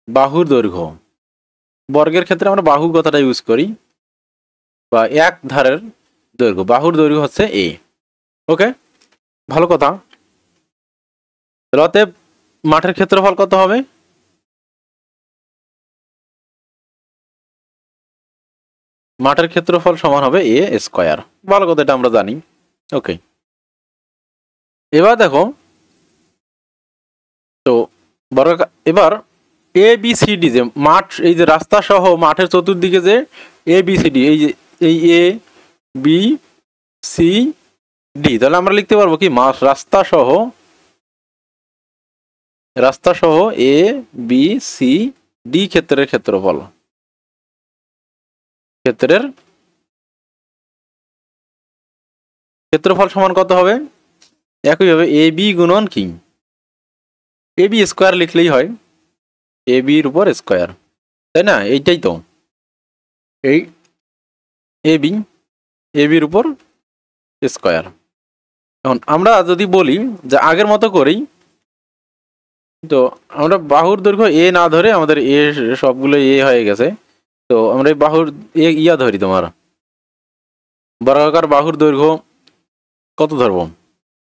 বাহুর দৈর্ঘ্য, বর্গের ক্ষেত্রে আমরা বাহু কথাটা ইউজ করি, বা এক ধারের দৈর্ঘ্য, বাহুর দৈর্ঘ্য হচ্ছে এ। ওকে, ভালো কথা। অতএব মাঠের ক্ষেত্রফল কত হবে? মাঠের ক্ষেত্রফল সমান হবে এ স্কয়ার। ভালো কথা, এটা আমরা জানি। ওকে, এবার দেখো বর্গাকার। এবার এ বি সি ডি, যে মাঠ, এই যে রাস্তা সহ মাঠের চতুর্দিকে যে এ বি সি ডি, এই যে এই এ বি সি ডি, তাহলে আমরা লিখতে পারবো কি মাঠ রাস্তা সহ এ বি সি ডি ক্ষেত্রের ক্ষেত্রফল সমান কত হবে? একইভাবে এ বি গুণন কি এ বি স্কোয়ার লিখলেই হয়, এ বির উপর স্কোয়ার, তাই না? এইটাই তো, এই এ বির উপর স্কোয়ার। এখন আমরা যদি বলি যে আগের মতো করেই, তো আমরা বাহুর দৈর্ঘ্য এ না ধরে, আমাদের এ সবগুলো এ হয়ে গেছে, তো আমরা এই বাহুর ইয়া ধরি, তোমার বর্গাকার বাহুর দৈর্ঘ্য কত ধরবো?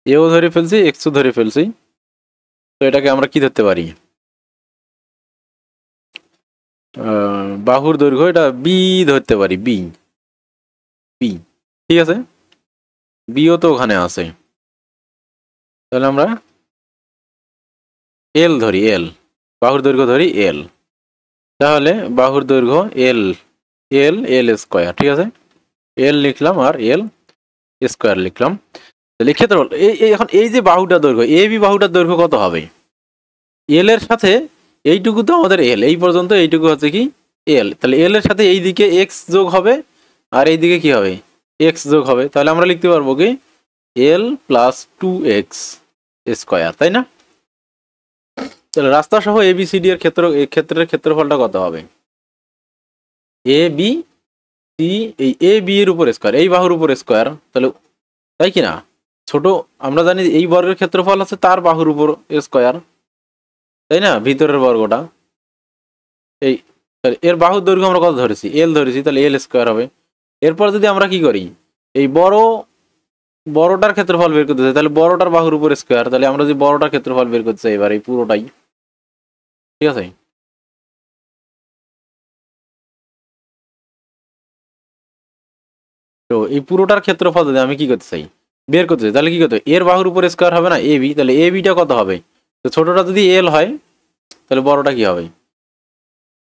এও ধরে ফেলছি, এক্সও ধরে ফেলছি, তো এটাকে আমরা কি ধরতে পারি? বাহুর দৈর্ঘ্য এটা বি ধরতে পারি, বি, ঠিক আছে? বিও তো ওখানে আছে, তাহলে আমরা এল ধরি, বাহুর দৈর্ঘ্য ধরি এল, তাহলে বাহুর দৈর্ঘ্য এল স্কোয়ার, ঠিক আছে? এল লিখলাম আর এল স্কোয়ার লিখলাম। তাহলে ক্ষেত্রফল এখন এই যে বাহুটার দৈর্ঘ্য, এ বি বাহুটার দৈর্ঘ্য কত হবে? এল এর সাথে এইটুকু তো আমাদের এল, এই পর্যন্ত এইটুকু হচ্ছে কি এল, তাহলে এল এর সাথে এই দিকে এক্স যোগ হবে, আর এই দিকে কি হবে? এক্স যোগ হবে, তাহলে আমরা লিখতে পারবো কি এল প্লাস 2x স্কোয়ার, তাই না? তাহলে রাস্তা সহ এবিসিডি এর ক্ষেত্রের ক্ষেত্রফলটা কত হবে? এ বি সি, এই এ বি এর উপর স্কোয়ার, এই বাহুর উপর স্কোয়ার, তাহলে তাই কি না? ছোট, আমরা জানি এই বর্গের ক্ষেত্রফল আছে তার বাহুর উপর স্কোয়ার, তাই না? ভিতরের বর্গটা, এই এর বাহুর দৈর্ঘ্য আমরা কত ধরেছি? এল ধরেছি, তাহলে এল স্কোয়ার হবে। এরপর যদি আমরা কি করি, এই বড়টার ক্ষেত্রফল বের করতে চাই, তাহলে বড়টার বাহুর উপর স্কোয়ার, তাহলে আমরা যদি বড়টার ক্ষেত্রফল বের করতে চাই এবার এই পুরোটাই, ঠিক আছে? তো এই পুরোটার ক্ষেত্রফল যদি আমি কি করতে চাই, বের করতে চাই, তাহলে কি করতে হবে? এর বাহুর উপর স্কোয়ার হবে না, এ বি, তাহলে এ বিটা কত হবে? তো ছোটটা যদি এল হয়, তাহলে বড়টা কি হবে?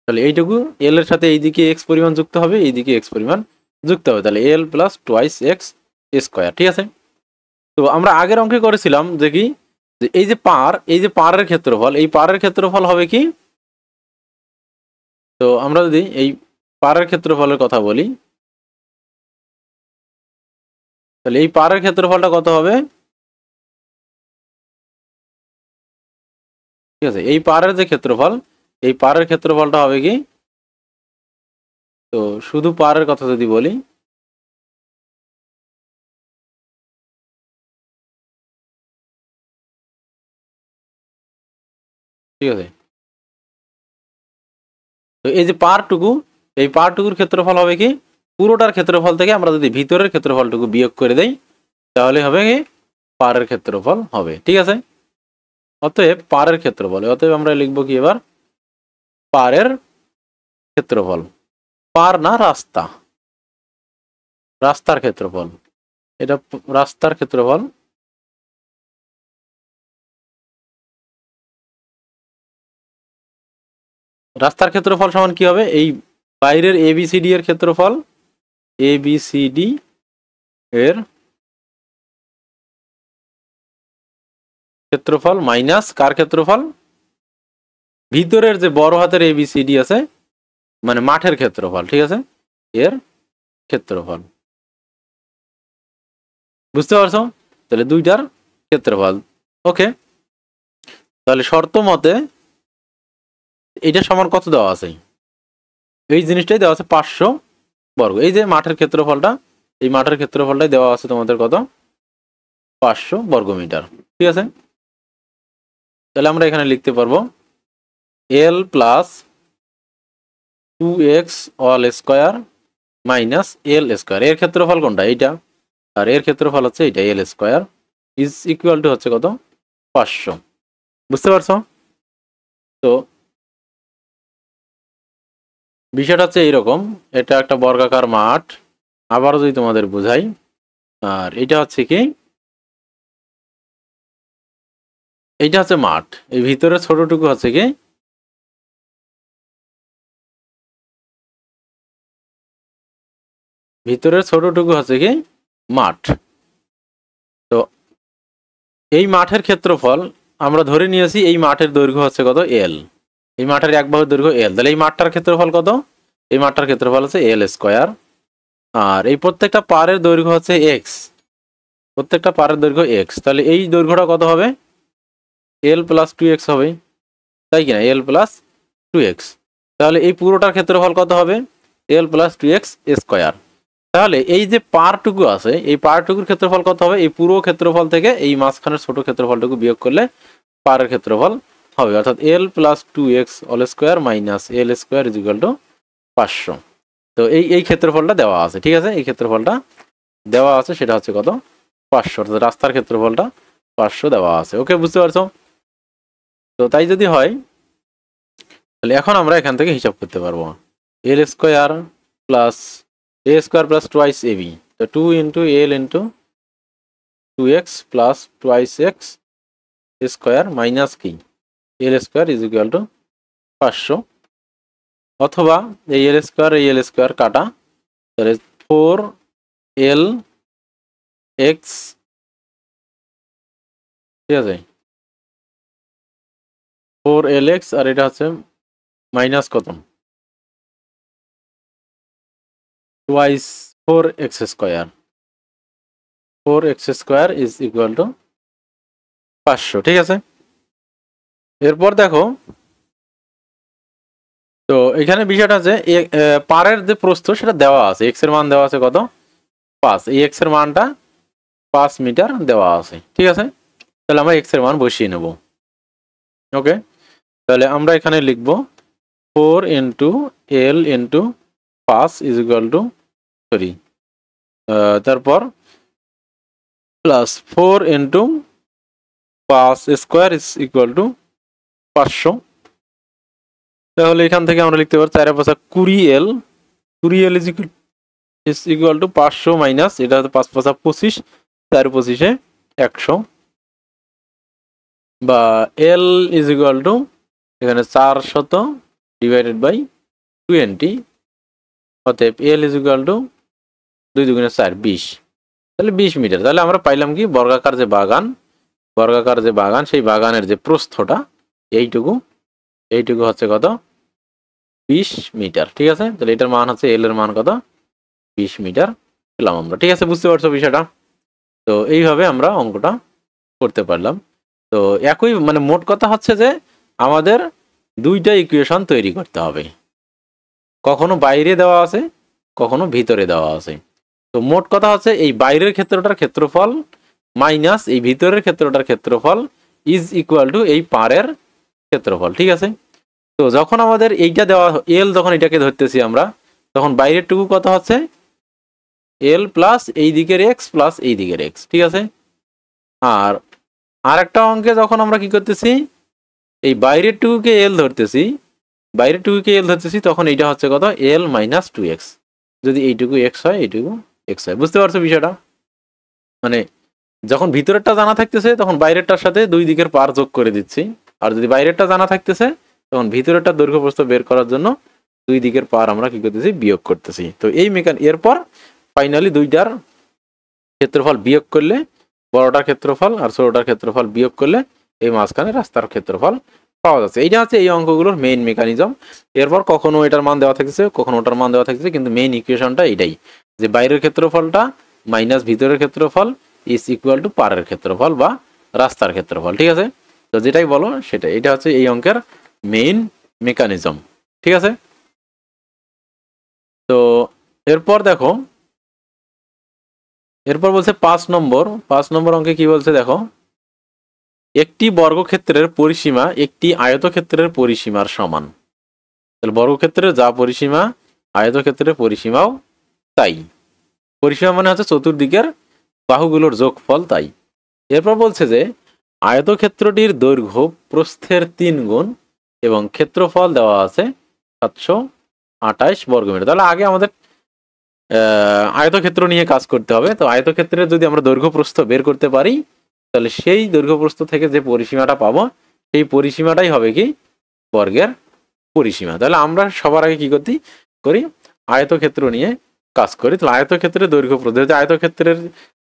তাহলে এইটুকু এল এর সাথে এইদিকে এক্স পরিমাণ যুক্ত হবে, এইদিকে এক্স পরিমাণ যুক্ত হবে, তাহলে এল প্লাস টোয়াইস এক্স স্কোয়ার, ঠিক আছে? তো আমরা আগের অঙ্কে করেছিলাম যে কি, যে এই যে পাড়ের ক্ষেত্রফল, এই পাড়ের ক্ষেত্রফল হবে কি, তো আমরা যদি এই পাড়ের ক্ষেত্রফলের কথা বলি, তাহলে এই পাড়ের ক্ষেত্রফলটা কত হবে? ঠিক আছে, এই পাড়ের যে ক্ষেত্রফল, এই পাড়ের ক্ষেত্রফলটা হবে কি, তো শুধু পাড়ের কথা যদি বলি, ঠিক আছে, তো এই যে এই পারটুকুর ক্ষেত্রফল হবে কি, পুরোটার ক্ষেত্রফল থেকে আমরা যদি ভিতরের ক্ষেত্রফলটুকু বিয়োগ করে দেই, তাহলে হবে কি পারের ক্ষেত্রফল হবে, ঠিক আছে? অতএব পারের ক্ষেত্রফল, অতএব আমরা লিখবো কি এবার, পারের ক্ষেত্রফল, পার না রাস্তার ক্ষেত্রফল, এটা রাস্তার ক্ষেত্রফল, রাস্তার ক্ষেত্রফল সমান কি হবে? এই বাইরের এবিসিডি এর ক্ষেত্রফল, এবিসিডি এর ক্ষেত্রফল মাইনাস কার ক্ষেত্রফল? ভিতরের যে বড় হাতের এবিসিডি আছে, মানে মাঠের ক্ষেত্রফল, ঠিক আছে, এর ক্ষেত্রফল, বুঝতে পারছো? তাহলে দুইটার ক্ষেত্রফল, ওকে। তাহলে শর্ত মতে এটা সমান কত দেওয়া আছে? এই জিনিসটাই দেওয়া আছে 500 বর্গ, এই যে মাঠের ক্ষেত্রফলটা, এই মাঠের ক্ষেত্রফলটাই দেওয়া আছে তোমাদের কত? 500 বর্গমিটার, ঠিক আছে? তাহলে আমরা এখানে লিখতে পারবো L plus 2x whole square minus L square, এর ক্ষেত্রফল কোনটা? এইটা, আর এর ক্ষেত্রফল হচ্ছে এইটা, L square is equal to হচ্ছে কত? 500, বুঝতে পারছো? তো বিষয়টা হচ্ছে এইরকম, এটা একটা বর্গাকার মাঠ, আবারও যদি তোমাদের বোঝাই, আর এটা হচ্ছে কি এইটা হচ্ছে মাঠ, এই ভিতরে ছোটটুকু হচ্ছে কি ভিতরের ছোটটুকু হচ্ছে কি মাঠ। তো এই মাঠের ক্ষেত্রফল আমরা ধরে নিয়েছি এই মাঠের দৈর্ঘ্য হচ্ছে কত এল, এই মাঠের এক বাহুর দৈর্ঘ্য এল, তাহলে এই মাঠটার ক্ষেত্রফল কত, এই মাঠটার ক্ষেত্রফল হচ্ছে এল স্কোয়ার। আর এই প্রত্যেকটা পারের দৈর্ঘ্য হচ্ছে এক্স, প্রত্যেকটা পারের দৈর্ঘ্য এক্স, তাহলে এই দৈর্ঘ্যটা কত হবে এল প্লাস 2x হবে, তাই কিনা এল প্লাস 2x। তাহলে এই পুরোটার ক্ষেত্রফল কত হবে এল প্লাস 2x স্কোয়ার। তাহলে এই যে পারটুকু আছে এই পারটুকুর ক্ষেত্রফল কত হবে, এই পুরো ক্ষেত্রফল থেকে এই মাঝখানের ছোট ক্ষেত্রফলটুকু বিয়োগ করলে পারের ক্ষেত্রফল হবে, অর্থাৎ L plus 2x whole square minus L square is equal to 500। তো এই ক্ষেত্রফলটা দেওয়া আছে, ঠিক আছে, এই ক্ষেত্রফলটা দেওয়া আছে, সেটা হচ্ছে কত 500, অর্থাৎ রাস্তার ক্ষেত্রফলটা 500 দেওয়া আছে। ওকে, বুঝতে পারছো? তো তাই যদি হয় তাহলে এখন আমরা এখান থেকে হিসাব করতে পারবো L square plus A square plus twice A B, তো 2 into L into 2x plus twice X square minus কি L square is equal to 500, অথবা এই এল স্কোয়ার কাটা, তাহলে 4l এক্স, ঠিক আছে 4lx, আর এটা হচ্ছে মাইনাস কত twice 4x square, 4x square is equal to 500, ঠিক আছে। এরপর দেখো, তো এখানে বিষয়টা আছে পারের যে প্রস্থ সেটা দেওয়া আছে, এক্স এর মান দেওয়া আছে কত 5, এই এক্স এর মানটা 5 মিটার দেওয়া আছে, ঠিক আছে। তাহলে আমরা এক্স এর মান বসিয়ে নেব। ওকে, তাহলে আমরা এখানে লিখব 4 into L into 5 is equal to তারপর plus 4 into 5 square is equal to 500। তাহলে এখান থেকে আমরা লিখতে পারি 4 5 20l, 20l is equal to 500 minus এটা হচ্ছে 5 5 25, 4 25 100, বা l ইজ ইকুয়াল টু এখানে 400 ডিভাইডেড বাই 20, অতএব l ইজ ইকুয়াল টু 2 2 4 20, তাহলে 20 মিটার। তাহলে আমরা পাইলাম কি বর্গাকার যে বাগান সেই বাগানের যে প্রস্থটা এইটুকু হচ্ছে কত 20 মিটার, ঠিক আছে। তাহলে এটার মান হচ্ছে এল এর মান কত 20 মিটার পেলাম আমরা, ঠিক আছে, বুঝতে পারছো বিষয়টা? তো এইভাবে আমরা অঙ্কটা করতে পারলাম। তো একই মানে মোট কথা হচ্ছে যে আমাদের দুইটা ইকুয়েশন তৈরি করতে হবে, কখনো বাইরে দেওয়া আছে কখনো ভিতরে দেওয়া আছে। তো মোট কথা হচ্ছে এই বাইরের ক্ষেত্রটার ক্ষেত্রফল মাইনাস এই ভিতরের ক্ষেত্রটার ক্ষেত্রফল ইজ ইকুয়াল টু এই পারের ক্ষেত্রফল, ঠিক আছে। তো যখন আমাদের এইটা দেওয়া এল, যখন এটাকে ধরতেছি আমরা, তখন বাইরের টুকু কত হচ্ছে এল প্লাস এই দিকের এক্স প্লাস এই দিকের এক্স, ঠিক আছে। আর আরেকটা অঙ্কে যখন আমরা কি করতেছি এই বাইরের টুকুকে এল ধরতেছি, তখন এইটা হচ্ছে কত এল মাইনাস 2x, যদি এইটুকু এক্স হয় এইটুকু এক্স হয়, বুঝতে পারছো বিষয়টা? মানে যখন ভিতরেরটা জানা থাকতেছে তখন বাইরেরটার সাথে দুই দিকের পার যোগ করে দিচ্ছি, আর যদি বাইরেরটা জানা থাকতেছে তখন ভিতরেরটা দৈর্ঘ্য প্রস্থ বের করার জন্য দুই দিকের পার আমরা কি করতেছি বিয়োগ করতেছি। তো এই এরপর ফাইনালি দুইটার ক্ষেত্রফল বিয়োগ করলে বড়টার ক্ষেত্রফল আর ছোটটার ক্ষেত্রফল বিয়োগ করলে এই মাঝখানে রাস্তার ক্ষেত্রফল পাওয়া যাচ্ছে। এইটা হচ্ছে এই অঙ্কগুলোর মেইন মেকানিজম। এরপর কখনো এটার মান দেওয়া থাকছে কখনো ওটার মান দেওয়া থাকছে, কিন্তু মেইন ইকুয়েশনটা এটাই যে বাইরের ক্ষেত্রফলটা মাইনাস ভিতরের ক্ষেত্রফল ইজ ইকুয়াল টু পারের ক্ষেত্রফল বা রাস্তার ক্ষেত্রফল, ঠিক আছে। তো যেটাই বলো সেটা, এটা হচ্ছে এই অঙ্কের মেইন মেকানিজম, ঠিক আছে। তো এরপর দেখো, এরপর বলছে 5 নম্বর অঙ্কে কি বলছে দেখো, একটি বর্গক্ষেত্রের পরিসীমা একটি আয়তক্ষেত্রের পরিসীমার সমান। তাহলে বর্গক্ষেত্রের যা পরিসীমা আয়তক্ষেত্রের পরিসীমাও তাই। পরিসীমা মানে হচ্ছে চতুর্দিকের বাহুগুলোর যোগফল, তাই। এরপর বলছে যে আয়তক্ষেত্রটির দৈর্ঘ্য প্রস্থের 3 গুণ এবং ক্ষেত্রফল দেওয়া আছে 728 বর্গমিটার। তাহলে আগে আমাদের আয়তক্ষেত্র নিয়ে কাজ করতে হবে। তো আয়তক্ষেত্রের যদি আমরা দৈর্ঘ্য প্রস্থ বের করতে পারি তাহলে সেই দৈর্ঘ্য প্রস্থ থেকে যে পরিসীমাটা পাবো সেই পরিসীমাটাই হবে কি বর্গের পরিসীমা। তাহলে আমরা সবার আগে কি করি আয়তক্ষেত্র নিয়ে কাজ করি। তাহলে আয়তক্ষেত্রের দৈর্ঘ্য প্রস্থ, আয়তক্ষেত্রের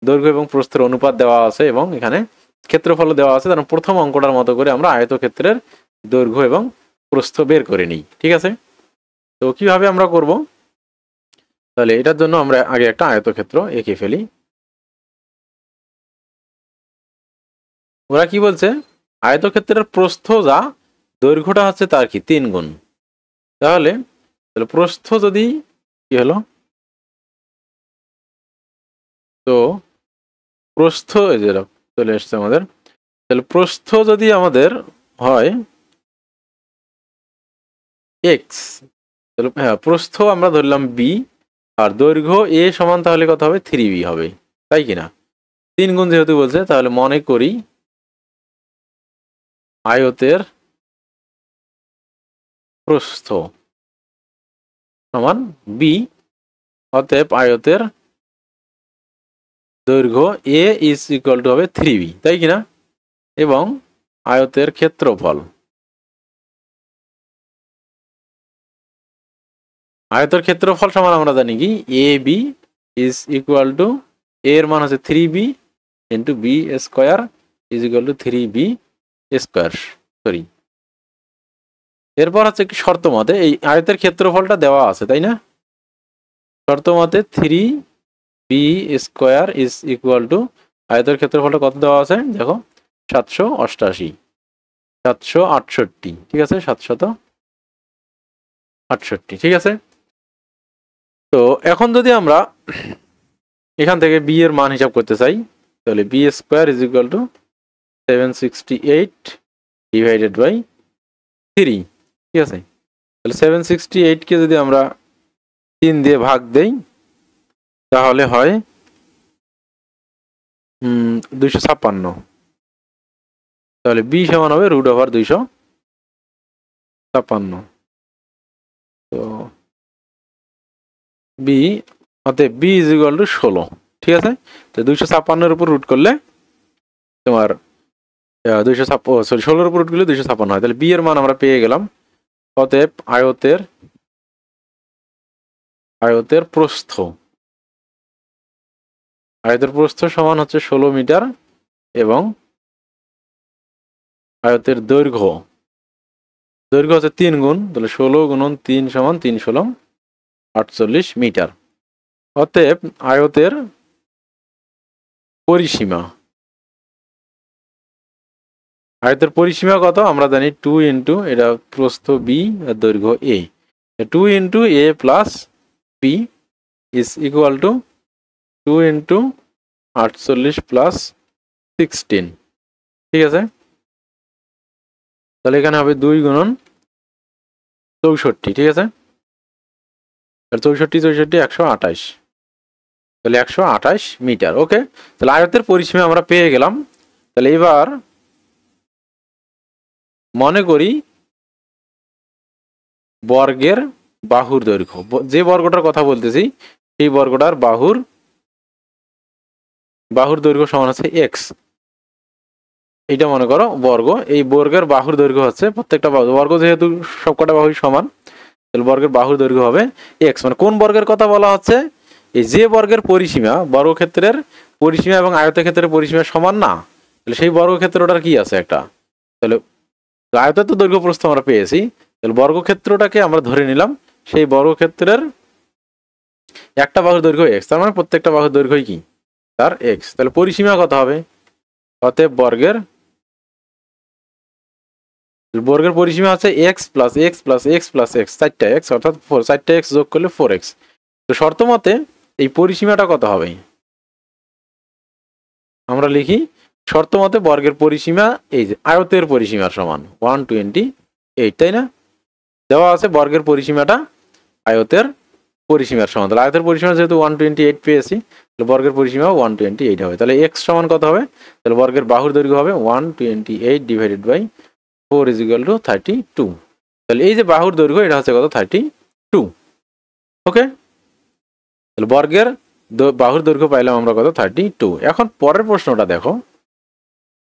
দৈর্ঘ্য এবং প্রস্থের অনুপাত দেওয়া আছে এবং এখানে ক্ষেত্রফল দেওয়া আছে, কারণ প্রথম অঙ্কটার মতো করে আমরা আয়তক্ষেত্রের দৈর্ঘ্য এবং প্রস্থ বের করে নিই। ঠিক আছে, তো কিভাবে আমরা করব, তাহলে এটার জন্য আমরা আগে একটা আয়তক্ষেত্র এঁকে ফেলি। ওরা কি বলছে, আয়তক্ষেত্রের প্রস্থ যা দৈর্ঘ্যটা হচ্ছে তার কি 3 গুণ। তাহলে প্রস্থ যদি কি হলো, তো প্রস্থ এই যে চলে এসছে আমাদের, তাহলে প্রস্থ যদি আমাদের হয় এক্স, তাহলে হ্যাঁ প্রস্থ আমরা ধরলাম বি আর দৈর্ঘ্য এ সমান তাহলে কত হবে 3b হবে, তাই কিনা? 3 গুণ যেহেতু বলছে, তাহলে মনে করি আয়তের প্রস্থ সমান বি, অতএব আয়তের দৈর্ঘ্য এ ইজ ইকুয়াল টু হবে 3b, তাই কিনা? এবং আয়তের ক্ষেত্রফল, আয়তের ক্ষেত্রফল সমান আমরা জানি কি A B is equal to, এর মান হচ্ছে 3b into B square is equal to 3b square, sorry. এরপর হচ্ছে কি শর্ত মতে এই আয়তের ক্ষেত্রফলটা দেওয়া আছে, তাই না? শর্ত মতে 3b square is equal two, আয়তের ক্ষেত্রফলটা কত দেওয়া আছে দেখো 788, 768, ঠিক আছে 768, ঠিক আছে। তো এখন যদি আমরা এখান থেকে বি এর মান হিসাব করতে চাই, তাহলে B square is equal to 768 divided by 3, ঠিক আছে। তাহলে 768 কে যদি আমরা 3 দিয়ে ভাগ দেই তাহলে হয় 256, তাহলে বি সমান হবে √256। তো বি, অতএব বি ইজ ইকুয়াল টু 16, ঠিক আছে। তো 256 উপর রুট করলে তোমার 16 উপর রুট করলে 256 হয়, তাহলে বি এর মান আমরা পেয়ে গেলাম। অতএব আয়তের প্রস্থ, আয়তের প্রস্থ সমান হচ্ছে 16 মিটার এবং আয়তের দৈর্ঘ্য হচ্ছে 3 গুণ, তাহলে 16 গুণন 3 সমান 3 16 48 মিটার। অতএব আয়তের পরিসীমা, আয়তের পরিসীমা কত আমরা জানি 2 ইন্টু এটা প্রস্থ বি আর দৈর্ঘ্য A, 2 into A plus B is equal to 2 into 48 plus 16, ঠিক আছে। তাহলে এখানে হবে 2 গুণন 64, ঠিক আছে। 64 128, তাহলে 128 মিটার। ওকে, তাহলে আয়তের পরিসীমা আমরা পেয়ে গেলাম। তাহলে এবার মনে করি বর্গের বাহুর দৈর্ঘ্য, যে বর্গটার কথা বলতেছি সেই বর্গটার বাহুর দৈর্ঘ্য সমান হচ্ছে এক্স। এইটা মনে করো বর্গ, এই বর্গের বাহুর দৈর্ঘ্য হচ্ছে প্রত্যেকটা বর্গ যেহেতু সবকটা বাহুই সমান, তাহলে বর্গের বাহুর দৈর্ঘ্য হবে এক্স। মানে কোন বর্গের কথা বলা হচ্ছে, এই যে বর্গের পরিসীমা, বর্গক্ষেত্রের পরিসীমা এবং আয়তক্ষেত্রের পরিসীমা সমান না, তাহলে সেই বর্গক্ষেত্রটার কি আছে একটা, তাহলে আয়তের তো দৈর্ঘ্য প্রস্থ আমরা পেয়েছি, তাহলে বর্গক্ষেত্রটাকে আমরা ধরে নিলাম সেই বর্গক্ষেত্রের একটা বাহুর দৈর্ঘ্য এক্স, তার মানে প্রত্যেকটা বাহুর দৈর্ঘ্যই কি তার এক্স। তাহলে পরিসীমা কত হবে, অতএব বর্গের পরিসীমা হচ্ছে x plus x plus x plus x, 4টা এক্স অর্থাৎ 4টা এক্স যোগ করলে 4x। তো শর্ত মতে এই পরিসীমাটা কত হবে, আমরা লিখি শর্ত মতে বর্গের পরিসীমা এই যে আয়তের পরিসীমার সমান 128, তাই না? দেওয়া আছে বর্গের পরিসীমাটা আয়তের পরিসীমার সমান, তাহলে আয়তের পরিসীমা যেহেতু 128 পেয়েছি, তাহলে বর্গের পরিসীমা 128 হবে। তাহলে এক্স সমান কত হবে, তাহলে বর্গের বাহুর দৈর্ঘ্য হবে 128 divided by 4 is equal to 32। তাহলে এই যে বাহুর দৈর্ঘ্য এটা হচ্ছে কত 32। ওকে, তাহলে বর্গের বাহুর দৈর্ঘ্য পাইলাম আমরা কত 32। এখন পরের প্রশ্নটা দেখো,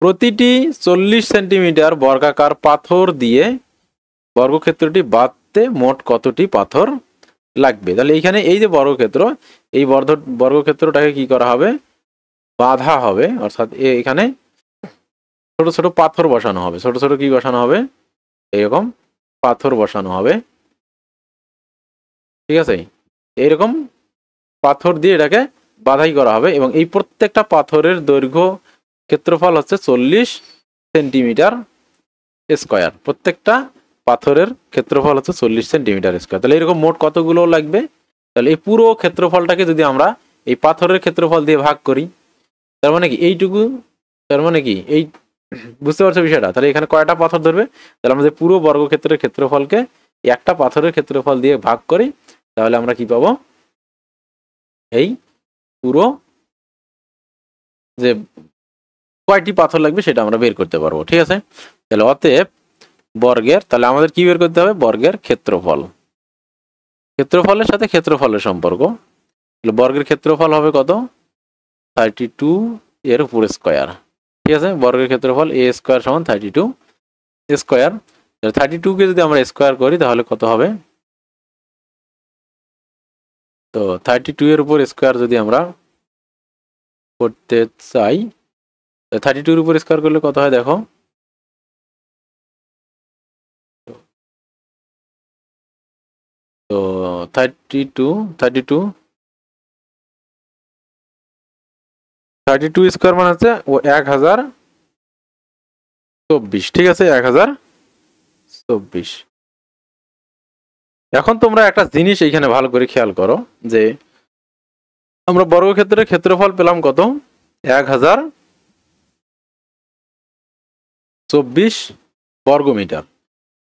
প্রতিটি 40 সেন্টিমিটার বর্গাকার পাথর দিয়ে বর্গক্ষেত্রটি বাঁধতে মোট কতটি পাথর লাগবে? তাহলে এইখানে এই যে বর্গক্ষেত্র, এই বর্গক্ষেত্রটাকে কি করা হবে? বাঁধা হবে, অর্থাৎ এখানে ছোট ছোট পাথর বসানো হবে। ছোট ছোট কি বসানো হবে? এইরকম পাথর বসানো হবে, ঠিক আছে? এইরকম পাথর দিয়ে এটাকে বাঁধাই করা হবে এবং এই প্রত্যেকটা পাথরের দৈর্ঘ্য ক্ষেত্রফল হচ্ছে 40 সেন্টিমিটার স্কোয়ার। প্রত্যেকটা পাথরের ক্ষেত্রফল হচ্ছে 40 সেন্টিমিটার স্কোয়ার। তাহলে এরকম মোট কতগুলো লাগবে? তাহলে এই পুরো ক্ষেত্রফলটাকে যদি আমরা এই পাথরের ক্ষেত্রফল দিয়ে ভাগ করি, তার মানে কি এইটুকু, তার মানে কি এই, বুঝতে পারছো বিষয়টা? তাহলে এখানে কয়টা পাথর ধরবে? তাহলে আমাদের পুরো বর্গক্ষেত্রের ক্ষেত্রফলকে একটা পাথরের ক্ষেত্রফল দিয়ে ভাগ করি, তাহলে আমরা কি পাবো? এই পুরো যে কয়টি পাথর লাগবে সেটা আমরা বের করতে পারবো, ঠিক আছে? তাহলে অতএব বর্গের, তাহলে আমাদের কি বের করতে হবে? বর্গের ক্ষেত্রফল। ক্ষেত্রফলের সাথে ক্ষেত্রফলের সম্পর্ক, বর্গের ক্ষেত্রফল হবে কত? 32 এর উপর স্কোয়ার, ঠিক আছে? বর্গের ক্ষেত্রফল এ স্কোয়ার সমান 32 স্কোয়ার। 32 কে যদি আমরা স্কোয়ার করি তাহলে কত হবে? তো 32 এর উপর স্কোয়ার যদি আমরা করতে চাই, 32 এর উপর স্কোয়ার করলে কত হয় দেখো? তো 32 স্কোয়ার মানে হচ্ছে 1024, ঠিক আছে? 1024। এখন তোমরা একটা জিনিস এইখানে ভালো করে খেয়াল করো যে আমরা বর্গক্ষেত্রের ক্ষেত্রফল পেলাম কত? 1024 বর্গমিটার।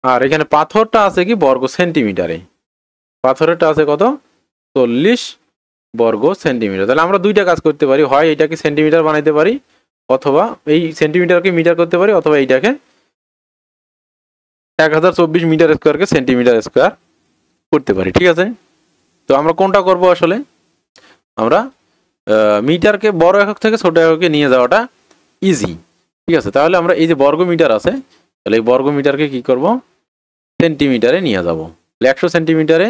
আর এখানে পাথরটা আছে কি বর্গ সেন্টিমিটারে? পাথরেরটা আছে কত? 40 বর্গ সেন্টিমিটার। তাহলে আমরা দুইটা কাজ করতে পারি, হয় এটাকে সেন্টিমিটার বানাইতে পারি, অথবা এই সেন্টিমিটারকে মিটার করতে পারি, অথবা এইটাকে 1024 মিটার স্কোয়ারকে সেন্টিমিটার স্কোয়ার করতে পারি, ঠিক আছে? তো আমরা কোনটা করব? আসলে আমরা মিটারকে বড় একক থেকে ছোট এককে নিয়ে যাওয়াটা ইজি, ঠিক আছে? তাহলে আমরা এই যে বর্গ মিটার আছে, তাহলে এই বর্গ মিটারকে কি করব? সেন্টিমিটারে নিয়ে যাব। 100 সেন্টিমিটারে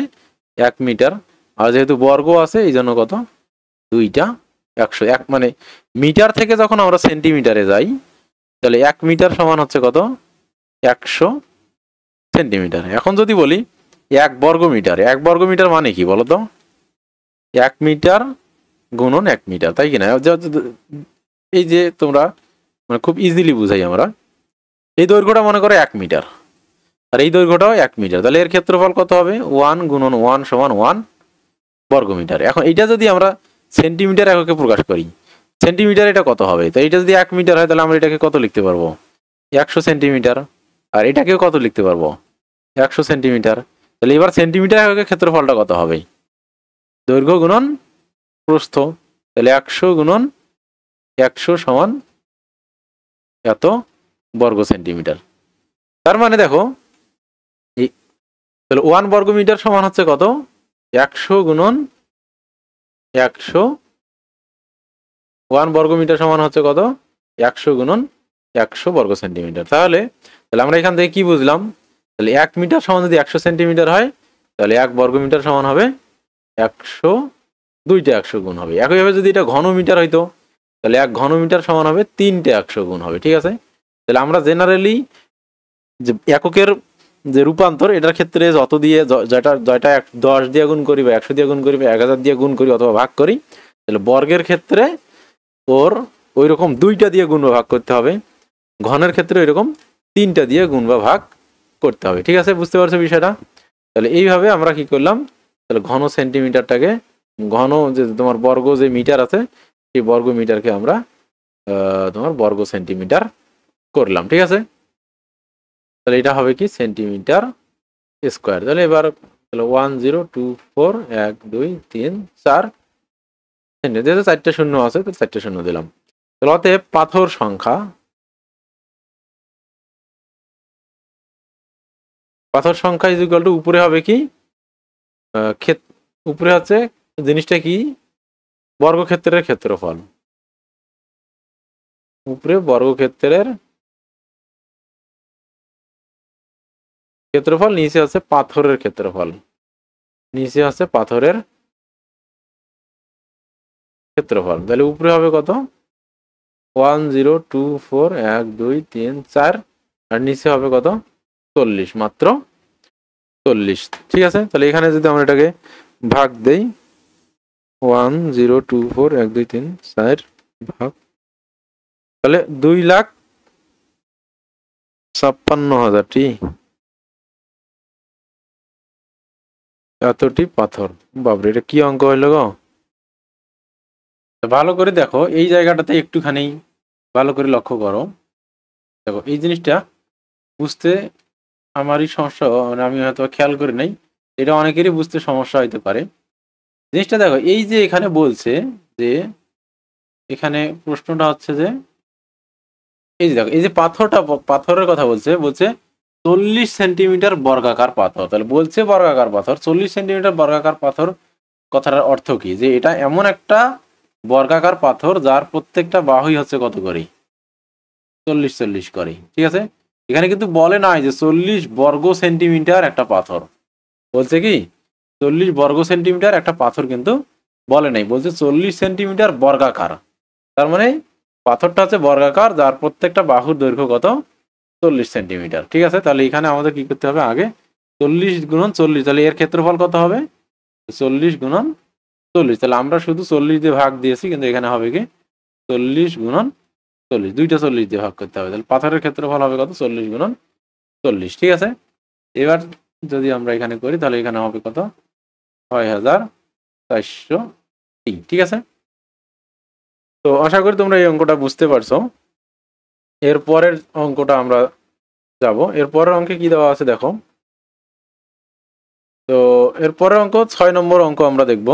1 মিটার, আর যেহেতু বর্গ আছে এই জন্য কত? দুইটা 100। এক মানে মিটার থেকে যখন আমরা সেন্টিমিটারে যাই, তাহলে 1 মিটার সমান হচ্ছে কত? 100 সেন্টিমিটার। এখন যদি বলি 1 বর্গ মিটার, 1 বর্গ মিটার মানে কি বলতো? 1 মিটার গুণন 1 মিটার, তাই কিনা? এই যে তোমরা মানে খুব ইজিলি বুঝাই আমরা, এই দৈর্ঘ্যটা মনে করো 1 মিটার, আর এই দৈর্ঘ্যটাও 1 মিটার, তাহলে এর ক্ষেত্রফল কত হবে? 1 গুণন 1 সমান 1 বর্গ মিটার। এখন এইটা যদি আমরা সেন্টিমিটার এককে প্রকাশ করি, সেন্টিমিটার এটা কত হবে? তো এটা যদি 1 মিটার হয় তাহলে আমরা এটাকে কত লিখতে পারবো? 100 সেন্টিমিটার। আর এটাকেও কত লিখতে পারবো? 100 সেন্টিমিটার। তাহলে এবার সেন্টিমিটার এককে ক্ষেত্রফলটা কত হবে? দৈর্ঘ্য গুণন প্রস্থ। তাহলে 100 গুণন 100 সমান এত বর্গ সেন্টিমিটার। তার মানে দেখো তাহলে 1 বর্গ মিটার সমান হচ্ছে কত? 100 গুণন 100। 1 বর্গ মিটার সমান হচ্ছে কত? 100 গুণন 100 বর্গ সেন্টিমিটার। তাহলে আমরা এখান থেকে কি বুঝলাম? তাহলে 1 মিটার সমান যদি 100 সেন্টিমিটার হয়, তাহলে 1 বর্গ মিটার সমান হবে 100, দুইটা 100 গুণ হবে। একইভাবে যদি এটা ঘন মিটার হইতো, তাহলে 1 ঘন মিটার সমান হবে 3টে 100 গুণ হবে, ঠিক আছে? তাহলে আমরা জেনারেলি যে এককের যে রূপান্তর, এটার ক্ষেত্রে যত দিয়ে যেটা 10 দিয়ে গুণ করি বা 100 দিয়ে গুণ করি বা 1000 দিয়ে গুণ করি অথবা ভাগ করি, তাহলে বর্গের ক্ষেত্রে ওর ওই রকম 2টা দিয়ে গুণ বা ভাগ করতে হবে, ঘনের ক্ষেত্রে ওইরকম 3টা দিয়ে গুণ বা ভাগ করতে হবে, ঠিক আছে? বুঝতে পারছো বিষয়টা? তাহলে এইভাবে আমরা কি করলাম? তাহলে ঘন সেন্টিমিটারটাকে, ঘন যে তোমার বর্গ যে মিটার আছে সেই বর্গ মিটারকে আমরা তোমার বর্গ সেন্টিমিটার করলাম, ঠিক আছে? তাহলে এটা হবে কি? Centimetre square. তাহলে এবার তাহলে 1024 1 2 3 4 যেহেতু 4টে শূন্য আছে তো 4টে শূন্য দিলাম। তাহলে অতএব পাথর সংখ্যা ইজ ইকুয়াল টু উপরে হবে কি? উপরে হচ্ছে জিনিসটা কি? বর্গক্ষেত্রের ক্ষেত্রফল। উপরে বর্গক্ষেত্রের ক্ষেত্রফল, নিচে আছে পাথরের ক্ষেত্রফল, নিচে আছে পাথরের ক্ষেত্রফল। তাহলে উপরে হবে কত? 1024, 1 2 3 4, আর নিচে হবে কত? 40, মাত্র 40। ঠিক আছে, তাহলে এখানে যদি আমরা এটাকে ভাগ দেই, 1024, 1 2 3 4 ভাগ, তাহলে 2,56,000টি এতটি পাথর। বাবরে, এটা কি অঙ্ক হইল গো? ভালো করে দেখো, এই জায়গাটাতে একটুখানি ভালো করে লক্ষ্য করো। দেখো এই জিনিসটা বুঝতে আমারই সমস্যা, মানে আমি হয়তো খেয়াল করি নাই, এটা অনেকেরই বুঝতে সমস্যা হইতে পারে। জিনিসটা দেখো, এই যে এখানে বলছে যে, এখানে প্রশ্নটা হচ্ছে যে, এই যে দেখো, এই যে পাথরের কথা বলছে 40 সেন্টিমিটার বর্গাকার পাথর। তাহলে বলছে বর্গাকার পাথর, 40 সেন্টিমিটার বর্গাকার পাথর কথাটার অর্থ কি? যে এটা এমন একটা বর্গাকার পাথর যার প্রত্যেকটা বাহুই হচ্ছে কত করে? 40 করে। ঠিক আছে, এখানে কিন্তু বলে নাই যে 40 বর্গ সেন্টিমিটার একটা পাথর, বলছে কি 40 বর্গ সেন্টিমিটার একটা পাথর, কিন্তু বলে নাই, বলছে 40 সেন্টিমিটার বর্গাকার। তার মানে পাথরটা হচ্ছে বর্গাকার যার প্রত্যেকটা বাহুর দৈর্ঘ্য কত? 40 সেন্টিমিটার। ঠিক আছে, তাহলে এখানে আমাদের কি করতে হবে? আগে 40 গুণন 40, তাহলে এর ক্ষেত্রফল কত হবে? 40 গুণন 40। তাহলে আমরা শুধু 40 দিয়ে ভাগ দিয়েছি, কিন্তু এখানে হবে কি 40 গুণন 40, দুইটা 40 দিয়ে ভাগ করতে হবে। তাহলে পাথরের ক্ষেত্রফল হবে কত? 40 গুণন 40। ঠিক আছে, এবার যদি আমরা এখানে করি, তাহলে এখানে হবে কত? 6,403। ঠিক আছে, তো আশা করি তোমরা এই অঙ্কটা বুঝতে পারছো। এরপরের অঙ্কটা আমরা যাব। এরপরের অঙ্কে কি দেওয়া আছে দেখো। তো এরপরের অঙ্ক 6 নম্বর অঙ্ক আমরা দেখব।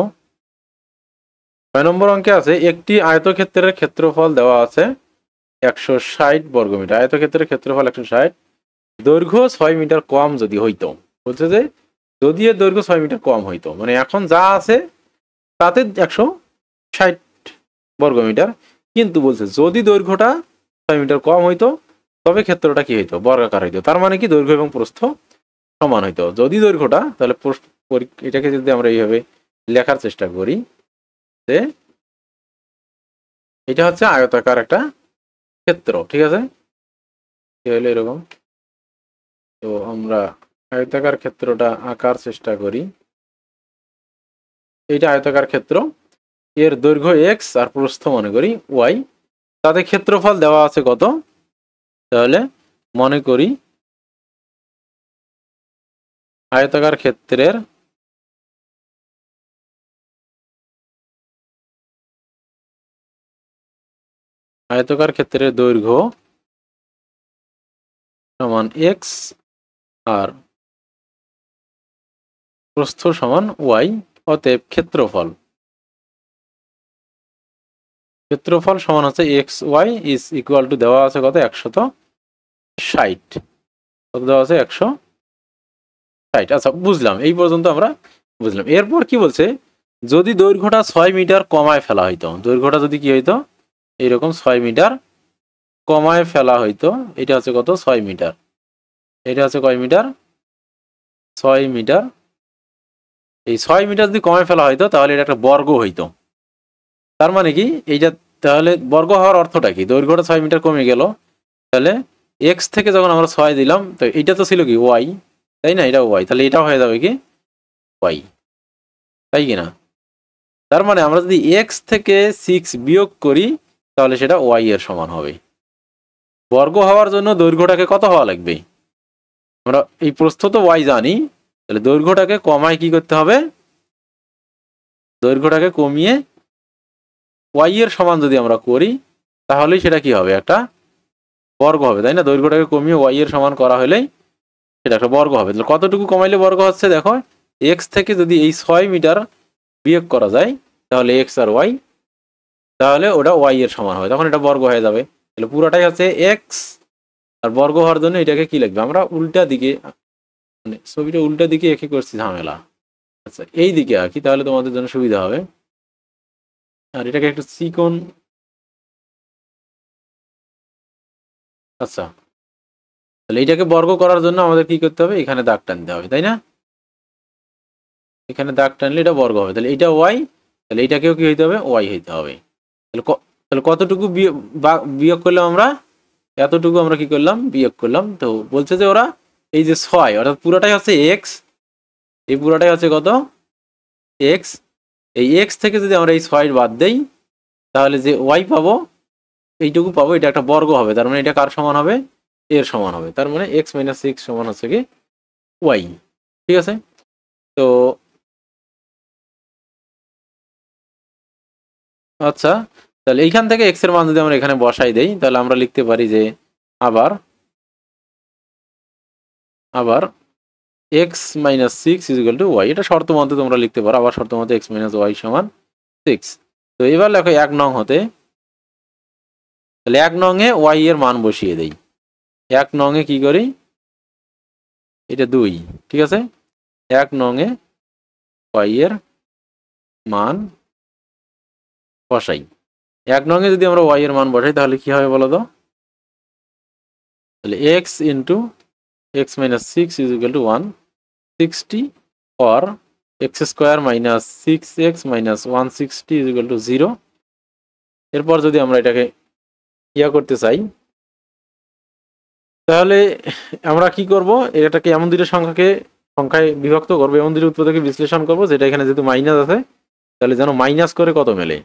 6 নম্বর অঙ্কে আছে, একটি আয়তক্ষেত্রের ক্ষেত্রফল দেওয়া আছে 160 বর্গমিটার। আয়তক্ষেত্রের ক্ষেত্রফল 160, দৈর্ঘ্য 6 মিটার কম যদি হইতো। বলছে যে যদি এর দৈর্ঘ্য 6 মিটার কম হইতো, মানে এখন যা আছে তাতে 160 বর্গমিটার, কিন্তু বলছে যদি দৈর্ঘ্যটা 6 মিটার কম হইতো, তবে ক্ষেত্রটা কি হইতো? বর্গাকার হইতো। তার মানে কি দৈর্ঘ্য এবং প্রস্থ সমান হইতো। যদি দৈর্ঘ্যটা, তাহলে এটাকে যদি আমরা এইভাবে লেখার চেষ্টা করি, যে এটা হচ্ছে আয়তাকার একটা ক্ষেত্র। ঠিক আছে, কি হলো এরকম। তো আমরা আয়তাকার ক্ষেত্রটা আঁকার চেষ্টা করি। এইটা আয়তাকার ক্ষেত্র, এর দৈর্ঘ্য এক্স আর প্রস্থ মনে করি ওয়াই, তাতে ক্ষেত্রফল দেওয়া আছে কত? তাহলে মনে করি আয়তাকার ক্ষেত্রের দৈর্ঘ্য সমান এক্স আর প্রস্থ সমান ওয়াই, অতএব ক্ষেত্রফল সমান হচ্ছে X Y is equal to দেওয়া আছে কত? 160। কত দেওয়া আছে? 160। আচ্ছা, বুঝলাম, এই পর্যন্ত আমরা বুঝলাম। এরপর কি বলছে? যদি দৈর্ঘ্যটা 6 মিটার কমায় ফেলা হইতো, দৈর্ঘ্যটা যদি কি হইতো? এইরকম 6 মিটার কমায় ফেলা হইতো। এটা হচ্ছে কত? 6 মিটার। এটা হচ্ছে কয় মিটার? 6 মিটার। এই 6 মিটার যদি কমায় ফেলা হইতো, তাহলে এটা একটা বর্গ হইতো। তার মানে কি এইটা, তাহলে বর্গ হওয়ার অর্থটা কি? দৈর্ঘ্যটা 6 মিটার কমে গেল, তাহলে এক্স থেকে যখন আমরা 6 দিলাম, তো এটা তো ছিল কি ওয়াই, তাই না? এটা ওয়াই, তাহলে এটা হয়ে যাবে কি ওয়াই, তাই কিনা? তার মানে আমরা যদি এক্স থেকে 6 বিয়োগ করি, তাহলে সেটা ওয়াই এর সমান হবে। বর্গ হওয়ার জন্য দৈর্ঘ্যটাকে কত হওয়া লাগবে? আমরা এই প্রস্থ তো ওয়াই জানি, তাহলে দৈর্ঘ্যটাকে কমায় কি করতে হবে? দৈর্ঘ্যটাকে কমিয়ে ওয়াই এর সমান যদি আমরা করি, তাহলেই সেটা কি হবে? একটা বর্গ হবে, তাই না? দৈর্ঘ্যটাকে কমিয়ে ওয়াই এর সমান করা হলেই সেটা একটা বর্গ হবে। তাহলে কতটুকু কমাইলে বর্গ হচ্ছে দেখো, এক্স থেকে যদি এই 6 মিটার বিয়োগ করা যায়, তাহলে এক্স আর ওয়াই, তাহলে ওটা ওয়াই এর সমান হবে, তখন এটা বর্গ হয়ে যাবে। তাহলে পুরোটাই হচ্ছে এক্স, আর বর্গ হওয়ার জন্য এটাকে কি লিখবে? আমরা উল্টা দিকে, মানে ছবিটা উল্টা দিকে এঁকে করছি, ঝামেলা। আচ্ছা, এই দিকে আঁকি, তাহলে তোমাদের জন্য সুবিধা হবে। আর এটাকে একটু চিকন আচ্ছা, তাহলে এইটাকে বর্গ করার জন্য আমাদের কি করতে হবে, এখানে দাগ টানতে হবে, তাই না? এখানে দাগ টানলে এটা বর্গ হবে, তাহলে এটা ওয়াই, তাহলে এইটাকেও কি হইতে হবে, ওয়াই হইতে হবে। তাহলে তাহলে কতটুকু বিয়োগ করলাম আমরা, এতটুকু আমরা কি করলাম, বিয়োগ করলাম। তো বলছে যে ওরা এই যে 6 অর্থাৎ পুরোটাই হচ্ছে এক্স, এই পুরোটাই হচ্ছে কত, এক্স। এই এক্স থেকে যদি আমরা এই 6 বাদ দেই তাহলে যে ওয়াই পাবো এইটুকু পাবো, এটা একটা বর্গ হবে, তার মানে এটা কার সমান হবে, এর সমান হবে। তার মানে এক্স মাইনাস 6 সমান হচ্ছে কি ওয়াই। ঠিক আছে, তো আচ্ছা, তাহলে এইখান থেকে এক্স এর মান যদি আমরা এখানে বসাই দেই তাহলে আমরা লিখতে পারি যে আবার আবার X minus 6 is equal to Y. এটা শর্ত মতে তোমরা লিখতে পারো, আবার শর্ত মতে এক্স মাইনাস ওয়াই সমান 6। তো এবার লেখো 1 নং হতে, তাহলে 1 নং এ ওয়াই এর মান বসিয়ে দেই। 1 নং এ কি করি, এটা 2, ঠিক আছে। 1 নং এ ওয়াই এর মান বসাই। 1 নং এ যদি আমরা ওয়াই এর মান বসাই তাহলে কি হবে বলো তো, তাহলে x into x minus 6 is equal two 160 or x square minus 6x minus 160 is equal to 0। এরপর যদি আমরা এটাকে ইয়া করতে চাই তাহলে আমরা কি করব, এটাকে এমন দুটো সংখ্যায় বিভক্ত করবো, এমন দুটো উৎপাদকে বিশ্লেষণ করবো যেটা এখানে যেহেতু মাইনাস আছে তাহলে যেন মাইনাস করে কত মেলে,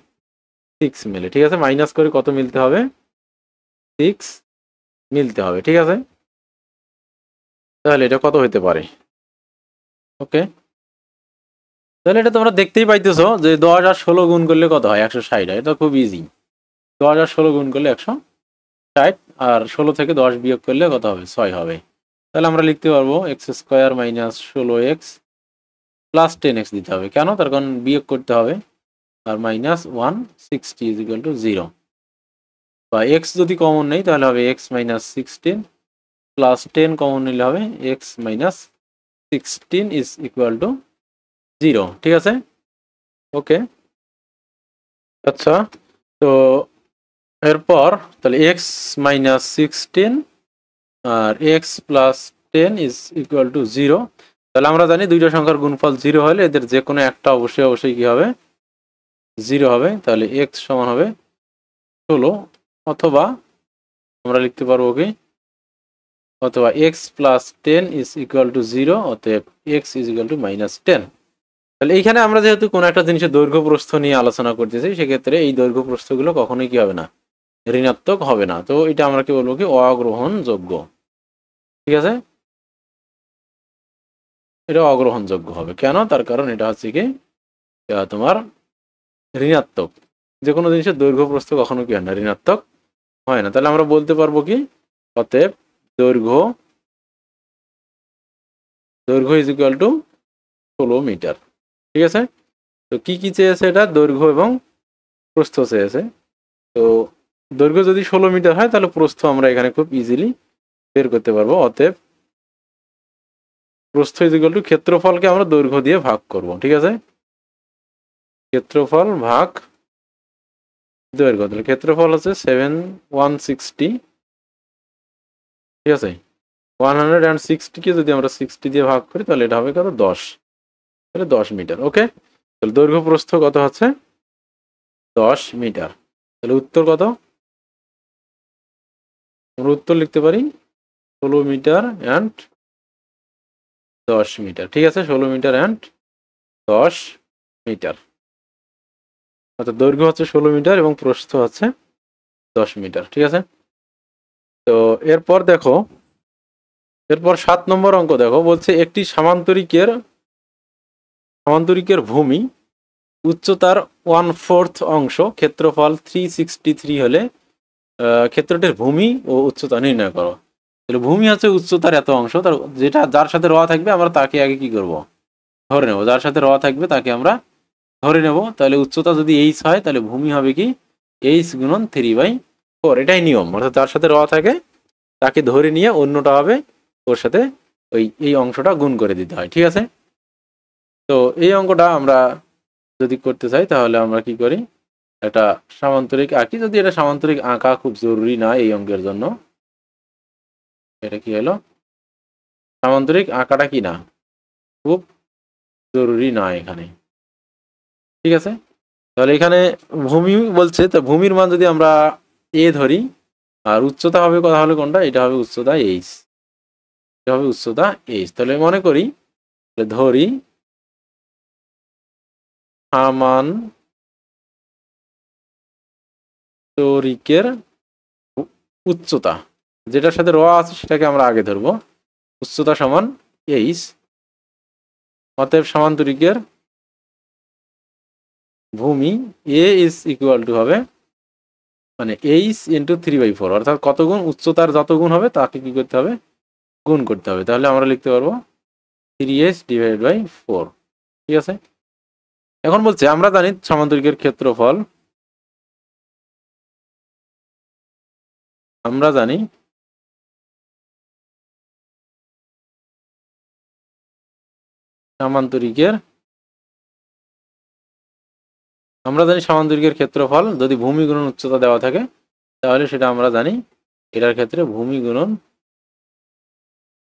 6 মেলে। ঠিক আছে, মাইনাস করে কত মিলতে হবে, 6 মিলতে হবে। ঠিক আছে, তাহলে এটা কত হতে পারে, ওকে। তাহলে এটা তোমরা দেখতেই পাইতেছো যে 10 আর 16 গুণ করলে কত হয়, 160 হয়। এটা খুব ইজি, 10 আর 16 গুণ করলে 160, আর 16 থেকে 10 বিয়োগ করলে কত হবে, 6 হবে। তাহলে আমরা লিখতে পারবো x square minus 16x plus 10x দিতে হবে, কেন, তার কারণ বিয়োগ করতে হবে, আর মাইনাস 160 ইজ ইকুয়াল টু 0। বা এক্স যদি কমন নেই তাহলে হবে এক্স মাইনাস 16 প্লাস 10 কমন নিলে হবে X minus 16 is equal to 0। ঠিক আছে, ওকে। আচ্ছা, তো এরপর তাহলে এক্স মাইনাস 16 আর X plus 10 is equal to 0। তাহলে আমরা জানি দুইটা সংখ্যার গুণফল 0 হলে এদের যে কোনো একটা অবশ্যই কি হবে, 0 হবে। তাহলে এক্স সমান হবে 16, অথবা আমরা লিখতে পারবো কি, অথবা x plus 10 is equal to 0, অতএব x is equal two minus 10। তাহলে এইখানে আমরা যেহেতু কোনো একটা জিনিসের দৈর্ঘ্য প্রস্থ নিয়ে আলোচনা করতেছি সেক্ষেত্রে এই দৈর্ঘ্য প্রস্থগুলো কখনোই কি হবে না, ঋণাত্মক হবে না। তো এটা আমরা কি বলবো কি, অগ্রহণযোগ্য। ঠিক আছে, এটা অগ্রহণযোগ্য হবে, কেন, তার কারণ এটা হচ্ছে কি তোমার ঋণাত্মক। যে কোনো জিনিসের দৈর্ঘ্য প্রস্থ কখনো কি হয় না, ঋণাত্মক হয় না। তাহলে আমরা বলতে পারবো কি, অতএব দৈর্ঘ্য ইজ ইকুয়াল টু 16 মিটার। ঠিক আছে, তো কি চেয়েছে, এটা দৈর্ঘ্য এবং প্রস্থ চেয়েছে। তো দৈর্ঘ্য যদি 16 মিটার হয় তাহলে প্রস্থ আমরা এখানে খুব ইজিলি বের করতে পারবো। অতএব প্রস্থ ইজ ইকুয়াল টু ক্ষেত্রফলকে আমরা দৈর্ঘ্য দিয়ে ভাগ করব। ঠিক আছে, ক্ষেত্রফল ভাগ দৈর্ঘ্য, তাহলে ক্ষেত্রফল হচ্ছে 160। ঠিক আছে, 160 কে যদি আমরা 60 দিয়ে ভাগ করি তাহলে এটা হবে কত, 10, তাহলে 10 মিটার। ওকে, তাহলে দৈর্ঘ্য প্রস্থ কত হচ্ছে, 10 মিটার। তাহলে উত্তর কত, আমরা উত্তর লিখতে পারি 16 মিটার অ্যান্ড 10 মিটার। ঠিক আছে, 16 মিটার অ্যান্ড 10 মিটার, অর্থাৎ দৈর্ঘ্য হচ্ছে 16 মিটার এবং প্রস্থ হচ্ছে 10 মিটার। ঠিক আছে, তো এরপর দেখো, এরপর 7 নম্বর অঙ্ক দেখো, বলছে একটি সামান্তরিকের ভূমি উচ্চতার 1/4 অংশ, ক্ষেত্রফল 363 হলে ক্ষেত্রটির ভূমি ও উচ্চতা নির্ণয় করো। তাহলে ভূমি হচ্ছে উচ্চতার এত অংশ, তার যার সাথে র থাকবে আমরা তাকে আগে কি করব, ধরে নেব। যার সাথে র থাকবে তাকে আমরা ধরে নেব। তাহলে উচ্চতা যদি এইচ হয় তাহলে ভূমি হবে কি, এইচ গুণন 3/4, এটাই নিয়ম। অর্থাৎ যার সাথে র থাকে তাকে ধরে নিয়ে অন্যটা হবে ওর সাথে এই অংশটা গুণ করে দিতে হয়। ঠিক আছে, তো এই অঙ্কটা আমরা যদি করতে চাই তাহলে আমরা কি করি, একটা সামান্তরিক আঁকি। যদি এটা সামান্তরিক আঁকা খুব জরুরি না এই অঙ্কের জন্য, এটা কি হলো, সামান্তরিক আঁকাটা কি না, খুব জরুরি না এখানে। ঠিক আছে, তাহলে এখানে ভূমি বলছে, তো ভূমির মান যদি আমরা এ ধরি আর উচ্চতা হবে কথা হলে কোনটা, এটা হবে উচ্চতা এইচ, এটা হবে উচ্চতা এইচ। তাহলে মনে করি, ধরি সামান্তরিকের উচ্চতা, যেটার সাথে র আছে সেটাকে আমরা আগে ধরবো, উচ্চতা সমান এইচ, অতএব সামান্তরিকের ভূমি এ ইজ ইকুয়াল টু হবে মানে এইচ ইন্টু 3/4, অর্থাৎ কত গুণ, উচ্চতার যত গুণ হবে তাকে কি করতে হবে, গুণ করতে হবে। তাহলে আমরা লিখতে পারবো 3h ডিভাইডেড বাই 4। ঠিক আছে, এখন বলছে আমরা জানি সামান্তরিকের ক্ষেত্রফল, আমরা জানি সামান্তরিকের ক্ষেত্রফল যদি ভূমি গুণন উচ্চতা দেওয়া থাকে, তাহলে সেটা আমরা জানি এটার ক্ষেত্রে ভূমি গুণন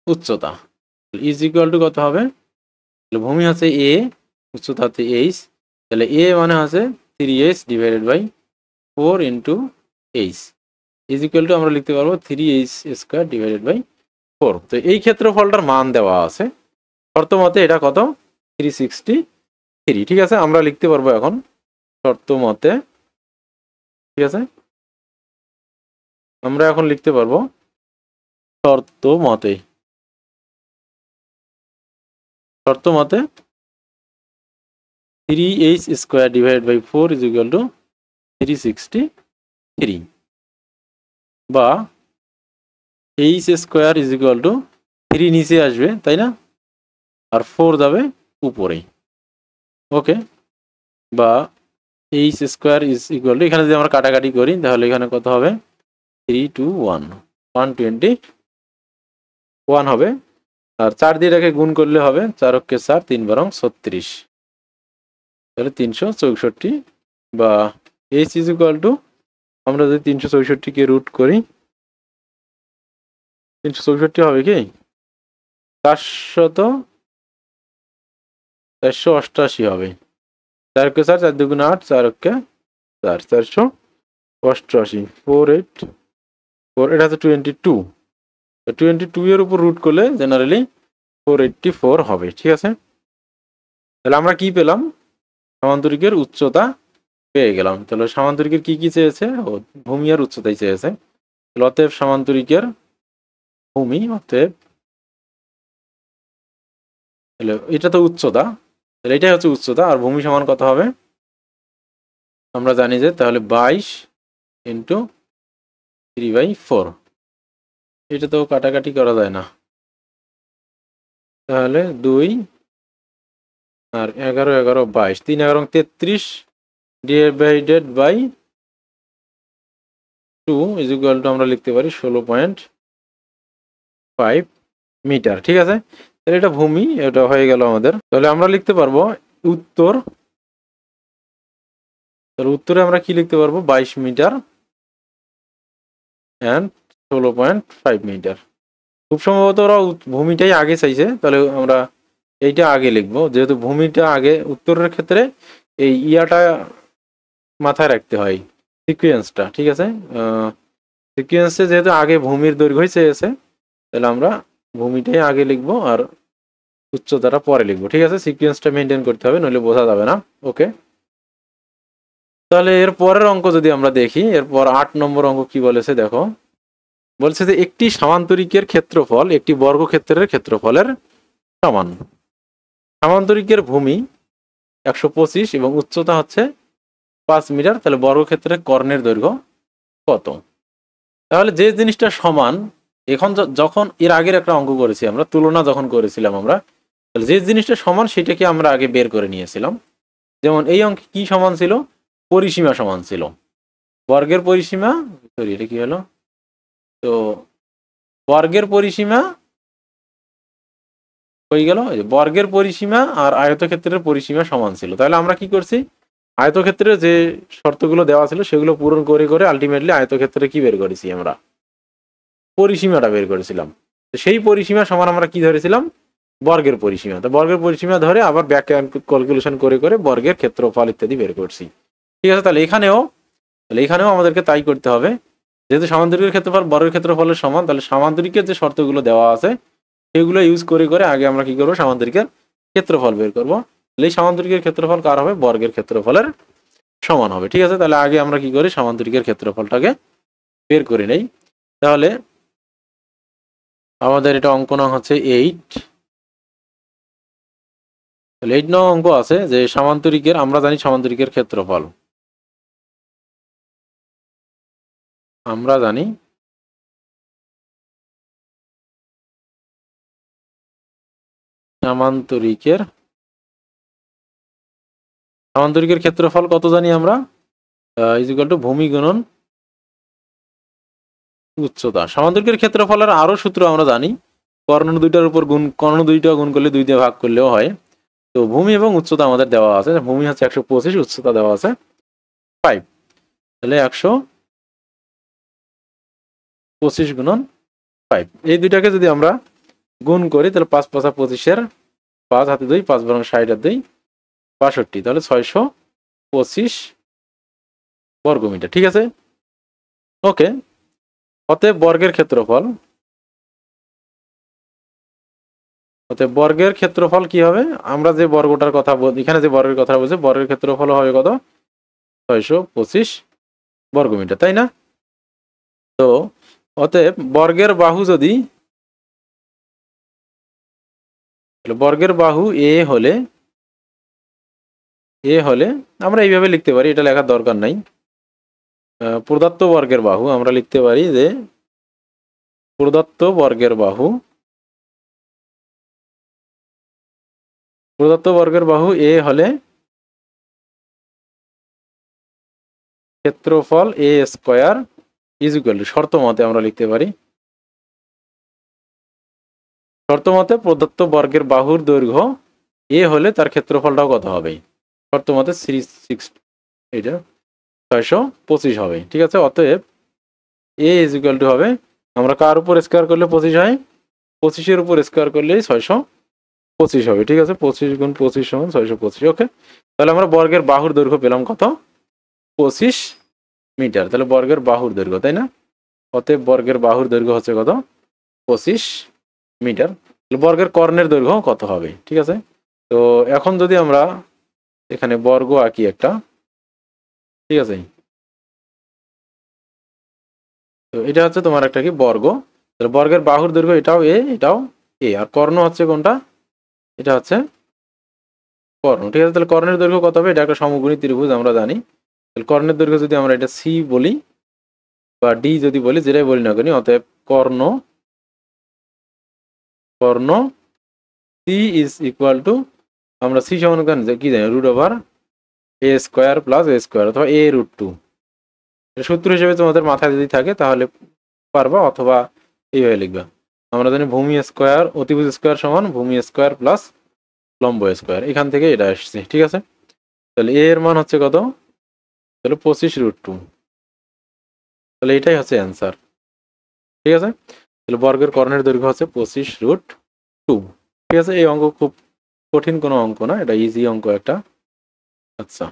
উচ্চতা ইজ ইকুয়াল টু কত হবে, ভূমি হচ্ছে এ, উচ্চতা হচ্ছে এইচ, তাহলে এ মানে হচ্ছে 3h divided by 4 into H is equal to আমরা লিখতে পারবো 3h স্কোয়ার ডিভাইডেড বাই 4। তো এই ক্ষেত্রফলটার মান দেওয়া আছে শর্ত মতে, এটা কত, 363। ঠিক আছে, আমরা লিখতে পারবো এখন শর্ত মতে, ঠিক আছে, আমরা এখন লিখতে পারবো শর্ত মতে 3h square divided by 4 is equal to 363, বা h square is equal to 3 নিচে আসবে তাই না, আর 4 যাবে উপরে, ওকে, বা h square is equal two, এখানে যদি আমরা কাটাকাটি করি তাহলে এখানে কত হবে, 3 2 1 121 হবে, আর 4 দিয়ে এটাকে গুণ করলে হবে 4 × 4 3 × 36, তাহলে 364, বা h ইজ ইকুয়াল টু, আমরা যদি 364 কে রুট করি 364 হবে কি 488 হবে, 4 × 4 4 2 × 8 4 × 4 488 4 এটা হচ্ছে 22, 22 এর উপর রুট করলে জেনারেলি 484 হবে। ঠিক আছে, তাহলে আমরা কি পেলাম, সামান্তরিকের উচ্চতা পেয়ে গেলাম। তাহলে সামান্তরিকের কি কি চেয়েছে, ও ভূমি আর উচ্চতাই চেয়েছে, অতএব সামান্তরিকের ভূমি, অতএব এটা তো উচ্চতা, তাহলে এটাই হচ্ছে উচ্চতা, আর ভূমি সমান কত হবে আমরা জানি যে, তাহলে 22 ইন্টু 3/4, এটা তো কাটাকাটি করা যায় না, তাহলে 2 আর 11 11 22 3 11 33 divided by 2 is equal to আমরা লিখতে পারি 16.5 মিটার। ঠিক আছে, তাহলে এটা ভূমি, এটা হয়ে গেল আমাদের। তাহলে আমরা লিখতে পারবো উত্তর, তাহলে উত্তরে আমরা কি লিখতে পারবো, 22 মিটার অ্যান্ড 16.5 মিটার। খুব সম্ভবত ওরা ভূমিটাই আগে চাইছে, তাহলে আমরা এইটা আগে লিখবো, যেহেতু ভূমিটা আগে, উত্তরের ক্ষেত্রে এই ইয়াটা মাথায় রাখতে হয়, সিকুয়েন্সটা। ঠিক আছে, সিকুয়েন্সে যেহেতু আগে ভূমির দৈর্ঘ্যই চেয়েছে, তাহলে আমরা ভূমিটাই আগে লিখবো আর উচ্চতাটা পরে লিখবো। ঠিক আছে, সিকুয়েন্সটা মেনটেন করতে হবে, নইলে বোঝা যাবে না। ওকে, তাহলে এর পরের অঙ্ক যদি আমরা দেখি, এরপর 8 নম্বর অঙ্ক কি বলেছে দেখো, বলছে যে একটি সামান্তরিকের ক্ষেত্রফল একটি বর্গক্ষেত্রের ক্ষেত্রফলের সমান। সামান্তরিকের ভূমি 125 এবং উচ্চতা হচ্ছে 5 মিটার, তাহলে বর্গক্ষেত্রের কর্ণের দৈর্ঘ্য কত? তাহলে যে জিনিসটা সমান, এখন যখন এর আগের একটা অঙ্ক করেছি আমরা, তুলনা যখন করেছিলাম আমরা, তাহলে যে জিনিসটা সমান সেটাকে আমরা আগে বের করে নিয়েছিলাম। যেমন এই অঙ্কে কি সমান ছিল, পরিসীমা সমান ছিল, বর্গের পরিসীমা, সরি এটা কি হলো, তো বর্গের পরিসীমা হয়ে গেল, বর্গের পরিসীমা আর আয়তক্ষেত্রের পরিসীমা সমান ছিল। তাহলে আমরা কি করছি, আয়তক্ষেত্রে যে শর্তগুলো দেওয়া ছিল সেগুলো পূরণ করে করে আলটিমেটলি আয়তক্ষেত্রে কি বের করেছি আমরা, পরিসীমাটা বের করেছিলাম। সেই পরিসীমা সমান আমরা কি ধরেছিলাম, বর্গের পরিসীমা। তো বর্গের পরিসীমা ধরে আবার ব্যাক ক্যালকুলেশন করে করে বর্গের ক্ষেত্রফল ইত্যাদি বের করছি। ঠিক আছে, তাহলে এখানেও আমাদেরকে তাই করতে হবে। যেহেতু সামান্তরিকের ক্ষেত্রফল বর্গের ক্ষেত্রফলের সমান, তাহলে সামান্তরিকের যে শর্তগুলো দেওয়া আছে সেগুলো ইউজ করে করে আগে আমরা কি করবো, সামান্তরিকের ক্ষেত্রফল বের করবো। তাহলে এই সামান্তরিকের ক্ষেত্রফল কার হবে, বর্গের ক্ষেত্রফলের সমান হবে। ঠিক আছে, তাহলে আগে আমরা কি করি, সামান্তরিকের ক্ষেত্রফলটাকে বের করে নেই। তাহলে আমাদের এটা অঙ্ক নং হচ্ছে 8। তাহলে 8 নং অঙ্ক আছে যে সামান্তরিকের, আমরা জানি সামান্তরিকের ক্ষেত্রফল, আমরা জানি সামান্তরিকের ক্ষেত্রফল কত জানি আমরা, ইজ ইকুয়াল টু ভূমি গুণন উচ্চতা। সামান্তরিকের ক্ষেত্রফলের আরো সূত্র আমরা জানি, কর্ণ দুইটার উপর গুণ, কর্ণ দুইটা গুণ করলে 2 দিয়ে ভাগ করলেও হয়। তো ভূমি এবং উচ্চতা আমাদের দেওয়া আছে, ভূমি হচ্ছে 125, উচ্চতা দেওয়া আছে 5। তাহলে 125 গুণন 5, এই দুইটাকে যদি আমরা গুণ করি তাহলে 5 5 25-এর 5 হাতে 2, 5 বরং 60 আর 2 62, তাহলে 625 বর্গমিটার। ঠিক আছে, ওকে। অতএব বর্গের ক্ষেত্রফল কি হবে, আমরা যে বর্গটার কথা এখানে যে বর্গের কথা বলছে, বর্গের ক্ষেত্রফল হবে কত, 625 বর্গমিটার, তাই না? তো অতএব বর্গের বাহু যদি, বর্গের বাহু এ হলে আমরা এইভাবে লিখতে পারি, এটা লেখার দরকার নাই। প্রদত্ত বর্গের বাহু আমরা লিখতে পারি যে প্রদত্ত বর্গের বাহু এ হলে ক্ষেত্রফল এ স্কয়ার ইজ ইকুয়াল টু, শর্ত মতে আমরা লিখতে পারি, শর্ত মতে প্রদত্ত বর্গের বাহুর দৈর্ঘ্য এ হলে তার ক্ষেত্রফলটাও কত হবে, শর্ত মতে 625 হবে। ঠিক আছে, অতএব এ ইজ ইকুয়াল টু হবে, আমরা কার উপর স্কয়ার করলে 25 হয়, 25-এর উপর স্কয়ার করলেই 625 হবে। ঠিক আছে, 25 গুণ 25 সমান 625। ওকে, তাহলে আমরা বর্গের বাহুর দৈর্ঘ্য পেলাম কত, 25 মিটার। তাহলে বর্গের বাহুর দৈর্ঘ্য, তাই না? অতএব বর্গের বাহুর দৈর্ঘ্য হচ্ছে কত, 25 মিটার। বর্গের কর্ণের দৈর্ঘ্য কত হবে? ঠিক আছে, তো এখন যদি আমরা এখানে বর্গ আঁকি একটা, ঠিক আছে, তো এটা হচ্ছে তোমার একটা কি বর্গ, তাহলে বর্গের বাহুর দৈর্ঘ্য এটাও এ, আর কর্ণ হচ্ছে কোনটা, এটা হচ্ছে কর্ণ। ঠিক আছে, তাহলে কর্ণের দৈর্ঘ্য কত হবে, এটা একটা সমকোণী ত্রিভুজ আমরা জানি। তাহলে কর্ণের দৈর্ঘ্য যদি আমরা এটা সি বলি বা ডি যদি বলি, যেটাই বলি না কেন, অতএব কর্ণ সি ইজ ইকুয়াল টু, আমরা সি সমান কি জানি, root over a square plus A square অথবা এ রুট 2। সূত্র হিসেবে তোমাদের মাথায় যদি থাকে তাহলে পারবা, অথবা এইভাবে লিখবা। আমরা জানি ভূমি স্কোয়ার অতিভুজ স্কোয়ার সমান ভূমি স্কোয়ার প্লাস লম্ব স্কোয়ার, এখান থেকে এটা আসছে। ঠিক আছে, তাহলে এ এর মান হচ্ছে কত, তাহলে 25√2, তাহলে এটাই হচ্ছে অ্যান্সার। ঠিক আছে, তাহলে বর্গের কর্ণের দৈর্ঘ্য হচ্ছে 25√2। ঠিক আছে, এই অঙ্ক খুব কঠিন কোনো অঙ্ক না, এটা ইজি অঙ্ক একটা। আচ্ছা,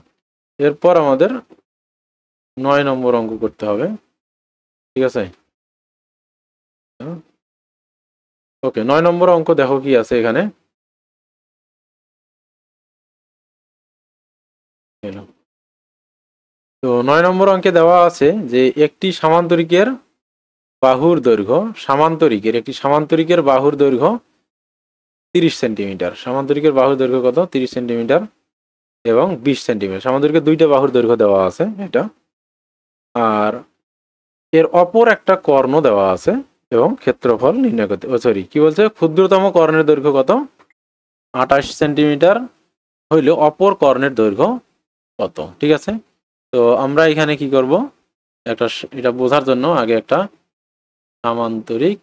এরপর আমাদের 9 নম্বর অঙ্ক করতে হবে। ঠিক আছে, ওকে, 9 নম্বর অঙ্ক দেখো কি আছে এখানে। তো 9 নম্বর অঙ্কে দেওয়া আছে যে একটি সামান্তরিকের বাহুর দৈর্ঘ্য, একটি সামান্তরিকের বাহুর দৈর্ঘ্য 30 সেন্টিমিটার। সামান্তরিকের বাহুর দৈর্ঘ্য কত, 30 সেন্টিমিটার এবং 20 সেন্টিমিটার। সামান্তরিকের দুইটা বাহুর দৈর্ঘ্য দেওয়া আছে এটা, আর এর অপর একটা কর্ণ দেওয়া আছে এবং ক্ষেত্রফল নির্ণয় করতে, কি বলছে, ক্ষুদ্রতম কর্ণের দৈর্ঘ্য কত, 28 সেন্টিমিটার হইলে অপর কর্ণের দৈর্ঘ্য কত। ঠিক আছে, তো আমরা এখানে কি করব, এটা বোঝার জন্য আগে একটা সামান্তরিক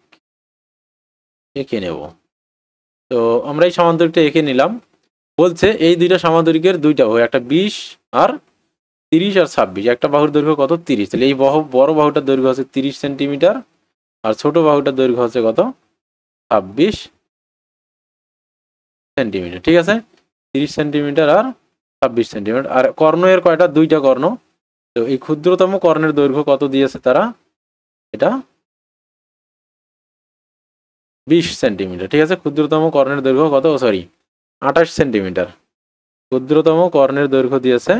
এঁকে নেব। তো আমরা এই সামান্তরিকটা এঁকে নিলাম। বলছে এই দুইটা সামান্তরিকের দুইটা বাহু, একটা 20 আর 30 আর 26, একটা বাহুর দৈর্ঘ্য কত, 30। তাহলে এই বড় বাহুটার দৈর্ঘ্য আছে 30 সেন্টিমিটার আর ছোট বাহুটার দৈর্ঘ্য হচ্ছে কত 26 সেন্টিমিটার। ঠিক আছে, 30 সেন্টিমিটার আর 26 সেন্টিমিটার। আর কর্ণ এর কয়টা? দুইটা কর্ণ। তো এই ক্ষুদ্রতম কর্ণের দৈর্ঘ্য কত দিয়েছে তারা? এটা 20 সেন্টিমিটার। ঠিক আছে, ক্ষুদ্রতম কর্ণের দৈর্ঘ্য কত? Sorry, 28 centimetre. ক্ষুদ্রতম কর্ণের দৈর্ঘ্য দিয়েছে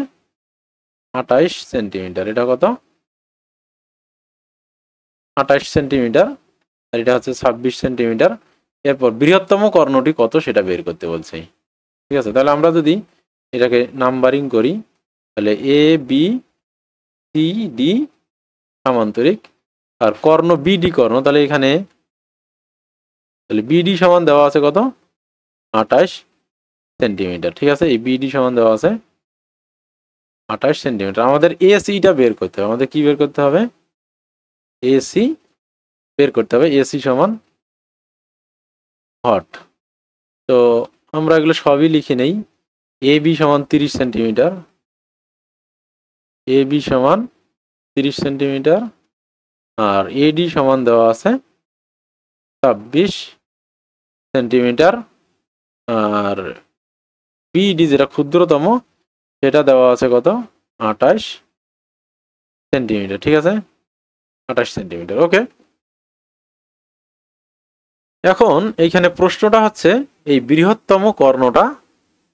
28 সেন্টিমিটার। এটা কত? 28 সেন্টিমিটার। আর এটা হচ্ছে 26 সেন্টিমিটার। এরপর বৃহত্তম কর্ণটি কত সেটা বের করতে বলছে। ঠিক আছে, তাহলে আমরা যদি এটাকে নাম্বারিং করি, তাহলে এ বি সি ডি সামান্তরিক, আর কর্ণ বিডি কর্ণ, তাহলে এখানে তাহলে বিডি সমান দেওয়া আছে কত? 28 সেন্টিমিটার। ঠিক আছে, এই বিডি সমান দেওয়া আছে 28 সেন্টিমিটার। আমাদের এসিটা বের করতে হবে। আমাদের কি বের করতে হবে? এসি বের করতে হবে। এসি সমান হট। তো আমরা এগুলো সবই লিখে নেই। এ বি সমান 30 সেন্টিমিটার, এ বি সমান 30 সেন্টিমিটার, আর এডি সমান দেওয়া আছে 26 সেন্টিমিটার, আর বিডি যেটা ক্ষুদ্রতম সেটা দেওয়া আছে কত? 28 সেন্টিমিটার। ঠিক আছে, 28 সেন্টিমিটার। ওকে, এখন এইখানে প্রশ্নটা হচ্ছে এই বৃহত্তম কর্ণটা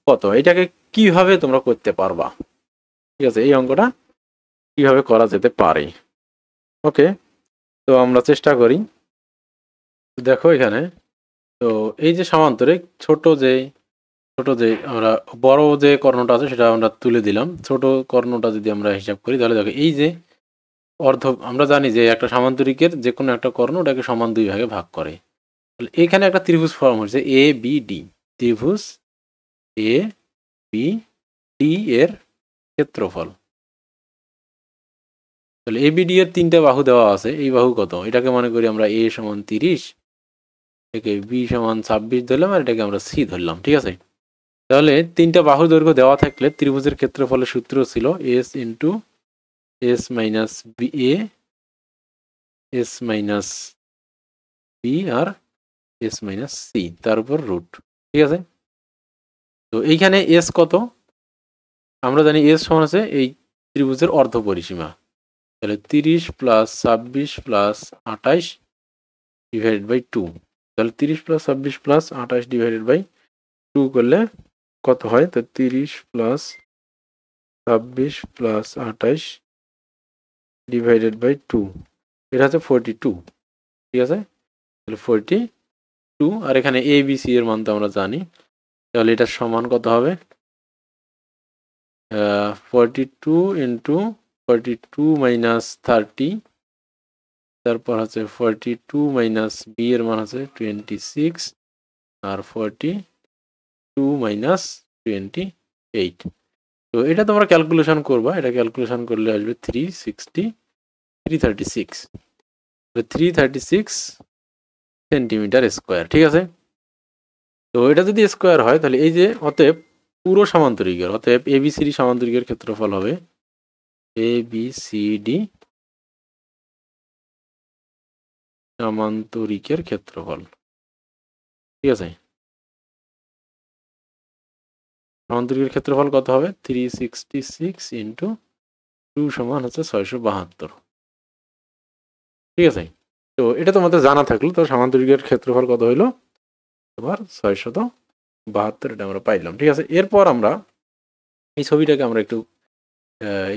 কত, এটাকে কিভাবে তোমরা করতে পারবা? ঠিক আছে, এই অঙ্কটা কিভাবে করা যেতে পারে? ওকে, তো আমরা চেষ্টা করি। দেখো এখানে, তো এই যে সামান্তরিক ছোট যে আমরা বড় যে কর্ণটা আছে সেটা আমরা তুলে দিলাম। ছোট কর্ণটা যদি আমরা হিসাব করি, তাহলে দেখো এই যে অর্ধ, আমরা জানি যে একটা সামান্তরিকের যে কোনো একটা কর্ণ ওটাকে সমান দুই ভাগে ভাগ করে। তাহলে এখানে একটা ত্রিভুজ ফর্ম হচ্ছে এ বি ডি। ত্রিভুজ এ বি ডি এর ক্ষেত্রফল। তাহলে এ বি ডি এর তিনটা বাহু দেওয়া আছে। এই বাহু কত? এটাকে মনে করি আমরা এ সমান 30, এটাকে বি সমান 26 ধরলাম, আর এটাকে আমরা সি ধরলাম। ঠিক আছে, তাহলে তিনটা বাহুর দৈর্ঘ্য দেওয়া থাকলে ত্রিভুজের ক্ষেত্রফলের সূত্র ছিল S into S minus B A, S minus B, আর এস মাইনাস সি, তার উপর রুট। ঠিক আছে, তো এইখানে এস কত? আমরা জানি এস সমান আছে এই ত্রিভুজের অর্ধ পরিসীমা। তাহলে 30 প্লাস 26 প্লাস 28 ডিভাইডেড বাই 2। তাহলে 30 প্লাস 26 প্লাস 28 ডিভাইডেড বাই 2 করলে কত হয়? তো 30 প্লাস 26 প্লাস 28 ডিভাইডেড বাই 2, এটা হচ্ছে 42। ঠিক আছে, তাহলে 42। আর এখানে এ বি সি এর মান তো আমরা জানি, তাহলে এটার সমান কত হবে? 42 ইন্টু 42 মাইনাস 30, তারপর হচ্ছে 42 মাইনাস বি এর মান আছে 26, আর 42 মাইনাস 28। তো এটা তোমরা ক্যালকুলেশন করবা। এটা ক্যালকুলেশন করলে আসবে 336 সেন্টিমিটার স্কোয়ার। ঠিক আছে, তো এটা যদি স্কোয়ার হয় তাহলে এই যে অতএব পুরো সামান্তরিকের, অতএব এবিসিডি সামান্তরিকের ক্ষেত্রফল হবে এবিসিডি সামান্তরিকের ক্ষেত্রফল। ঠিক আছে, সামান্তরিকের ক্ষেত্রফল কত হবে? 366 ইন্টু 2 সমান হচ্ছে 672। ঠিক আছে, তো এটা তোমাদের জানা থাকলো। তো সামান্তরিকের ক্ষেত্রফল কত হইলো? তোমার 672, এটা আমরা পাইলাম। ঠিক আছে, এরপর আমরা এই ছবিটাকে আমরা একটু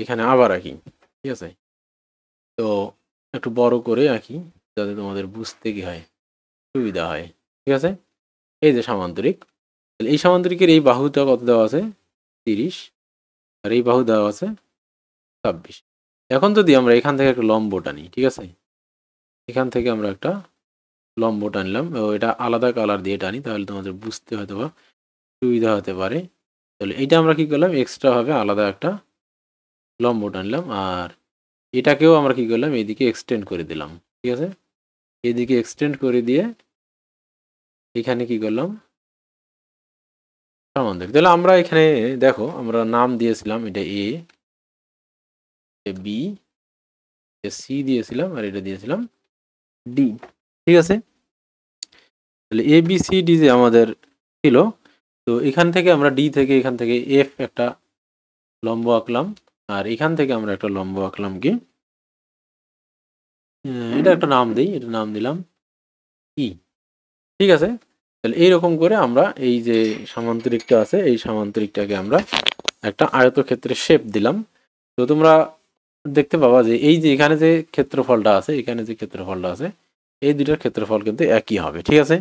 এখানে আবার আঁকি। ঠিক আছে, তো একটু বড় করে আঁকি যাতে তোমাদের বুঝতে কি হয়, সুবিধা হয়। ঠিক আছে, এই যে সামান্তরিক, এই সামান্তরিকের এই বাহুটা কত দেওয়া আছে? 30, আর এই বাহু দেওয়া আছে 26। এখন যদি আমরা এখান থেকে একটা লম্ব টানি, ঠিক আছে, এখান থেকে আমরা একটা লম্ব টানলাম, এটা আলাদা কালার দিয়ে টানি, তাহলে তোমাদের বুঝতে হয়তো বা সুবিধা হতে পারে। তাহলে এইটা আমরা কি করলাম? এক্সট্রা ভাবে আলাদা একটা লম্ব টানলাম, আর এটাকেও আমরা কি করলাম? এইদিকে এক্সটেন্ড করে দিলাম। ঠিক আছে, এদিকে এক্সটেন্ড করে দিয়ে এখানে কি করলাম? সামান্তরিক। তাহলে আমরা এখানে দেখো, আমরা নাম দিয়েছিলাম এটা এ, বি, সি দিয়েছিলাম, আর এটা দিয়েছিলাম ডি, ঠিক আছে। তাহলে এ বি সি ডি যে আমাদের ছিল, তো এখান থেকে আমরা ডি থেকে এখান থেকে এফ একটা লম্ব আঁকলাম, আর এখান থেকে আমরা একটা লম্ব আঁকলাম কি, এটা একটা নাম দিই, এটা নাম দিলাম ই, ঠিক আছে। তাহলে এইরকম করে আমরা এই যে সামান্তরিকটা আছে, এই সামান্তরিকটাকে আমরা একটা আয়তক্ষেত্রের শেপ দিলাম। তো তোমরা দেখতে পাবা যে এই যে এখানে যে ক্ষেত্রফলটা আছে, এখানে যে ক্ষেত্রফলটা আছে, এই দুইটার ক্ষেত্রফল কিন্তু একই হবে, ঠিক আছে।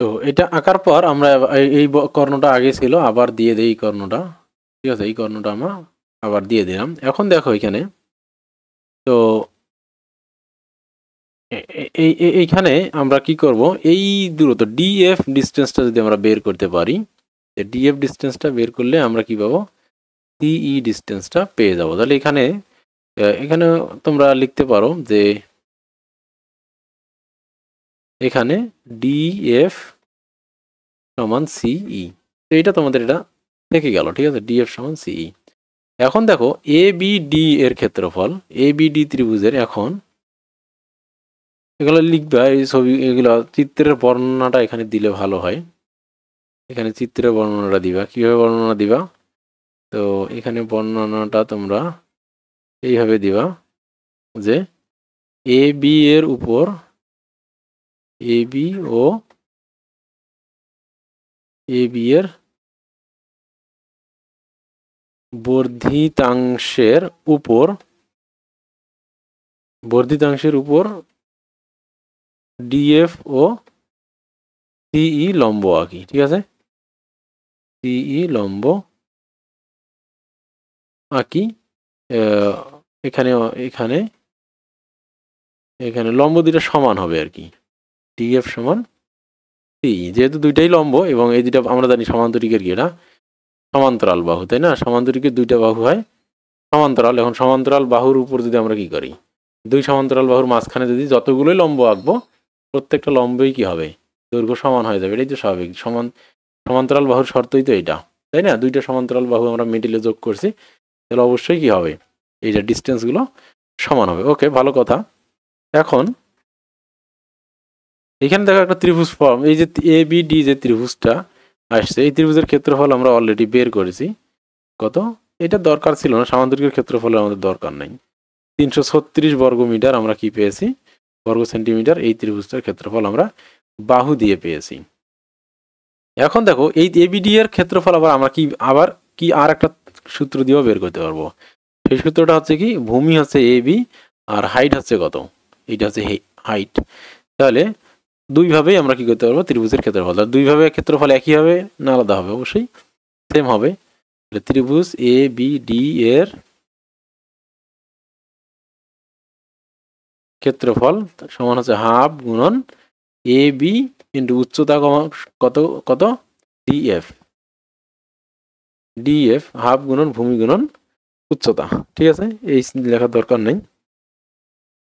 তো এটা আঁকার পর আমরা এই কর্ণটা আগে ছিল, আবার দিয়ে দিই এই কর্ণটা, ঠিক আছে। এই কর্ণটা আমরা আবার দিয়ে দিলাম। এখন দেখো এখানে, তো এইখানে আমরা কি করব, এই দূরত্ব ডিএফ ডিস্টেন্সটা যদি আমরা বের করতে পারি, ডিএফ ডিস্টেন্সটা বের করলে আমরা কি পাবো, সিই ডিস্টেন্সটা পেয়ে যাব। তাহলে এখানে এখানে তোমরা লিখতে পারো যে এখানে ডিএফ সমান সিই, তো এটা তোমাদের এটা থেকে গেল, ঠিক আছে, ডিএফ সমান সিই। এখন দেখো এ বি ডি এর ক্ষেত্রফল, এ বি ডি ত্রিভুজের, এখন এগুলো লিখবা, এই ছবি এগুলো চিত্রের বর্ণনাটা এখানে দিলে ভালো হয়। এখানে চিত্রের বর্ণনাটা দিবা, কিভাবে বর্ণনা দিবা, তো এখানে বর্ণনাটা তোমরা এইভাবে দিবা যে এ বি এর উপর, A B O A B এর বর্ধিতাংশের উপর, বর্ধিতাংশের উপর ডিএফ ও সিই লম্ব আঁকি, ঠিক আছে, সিই লম্ব আঁকি। এখানে এখানে এখানে লম্ব দুইটা সমান হবে আর কি, ডিএফ সমান সিই, যেহেতু দুইটাই লম্ব এবং এই দুইটা আমরা জানি সমান্তরিকের কি, এটা সমান্তরাল বাহু, তাই না, সমান্তরিকের দুইটা বাহু হয় সমান্তরাল। এখন সমান্তরাল বাহুর উপর যদি আমরা কি করি, দুই সমান্তরাল বাহুর মাঝখানে যদি যতগুলোই লম্ব আঁকবো, প্রত্যেকটা লম্বই কি হবে, দৈর্ঘ্য সমান হয়ে যাবে, এটাই তো স্বাভাবিক। সমান্তরাল বাহুর শর্তই তো এটা, তাই না, দুইটা সমান্তরাল বাহু আমরা মিডিলে যোগ করছি, তাহলে অবশ্যই কি হবে, এই যে ডিস্টেন্সগুলো সমান হবে। ওকে, ভালো কথা। এখন এখানে দেখো একটা ত্রিভুজ ফর্ম, এই যে এ বি ডি যে ত্রিভুজটা আসছে, এই ত্রিভুজের ক্ষেত্রফল আমরা অলরেডি বের করেছি। কত, এটা দরকার ছিল না, সামান্তরিকের ক্ষেত্রফলের আমাদের দরকার নাই। 336 বর্গ মিটার আমরা কি পেয়েছি, বর্গ সেন্টিমিটার, এই ত্রিভুজটার ক্ষেত্রফল আমরা বাহু দিয়ে পেয়েছি। এখন দেখো এই এবিডি এর ক্ষেত্রফল আবার কি আর একটা সূত্র দিয়েও বের করতে পারবো। সেই সূত্রটা হচ্ছে কি, ভূমি হচ্ছে এ বি আর হাইট হচ্ছে কত, এইটা হচ্ছে হাইট। তাহলে দুইভাবেই আমরা কি করতে পারবো, ত্রিভুজের ক্ষেত্রফল, দুইভাবে ক্ষেত্রফল একই হবে না আলাদা হবে, অবশ্যই সেম হবে। ত্রিভুজ এ বি ডি এর ক্ষেত্রফল সমান হচ্ছে হাফ গুণন এ বি ইন্টু উচ্চতা কত কত ডিএফ, ডিএফ হাফ গুণন ভূমি গুণন উচ্চতা, ঠিক আছে, এই লেখার দরকার নেই।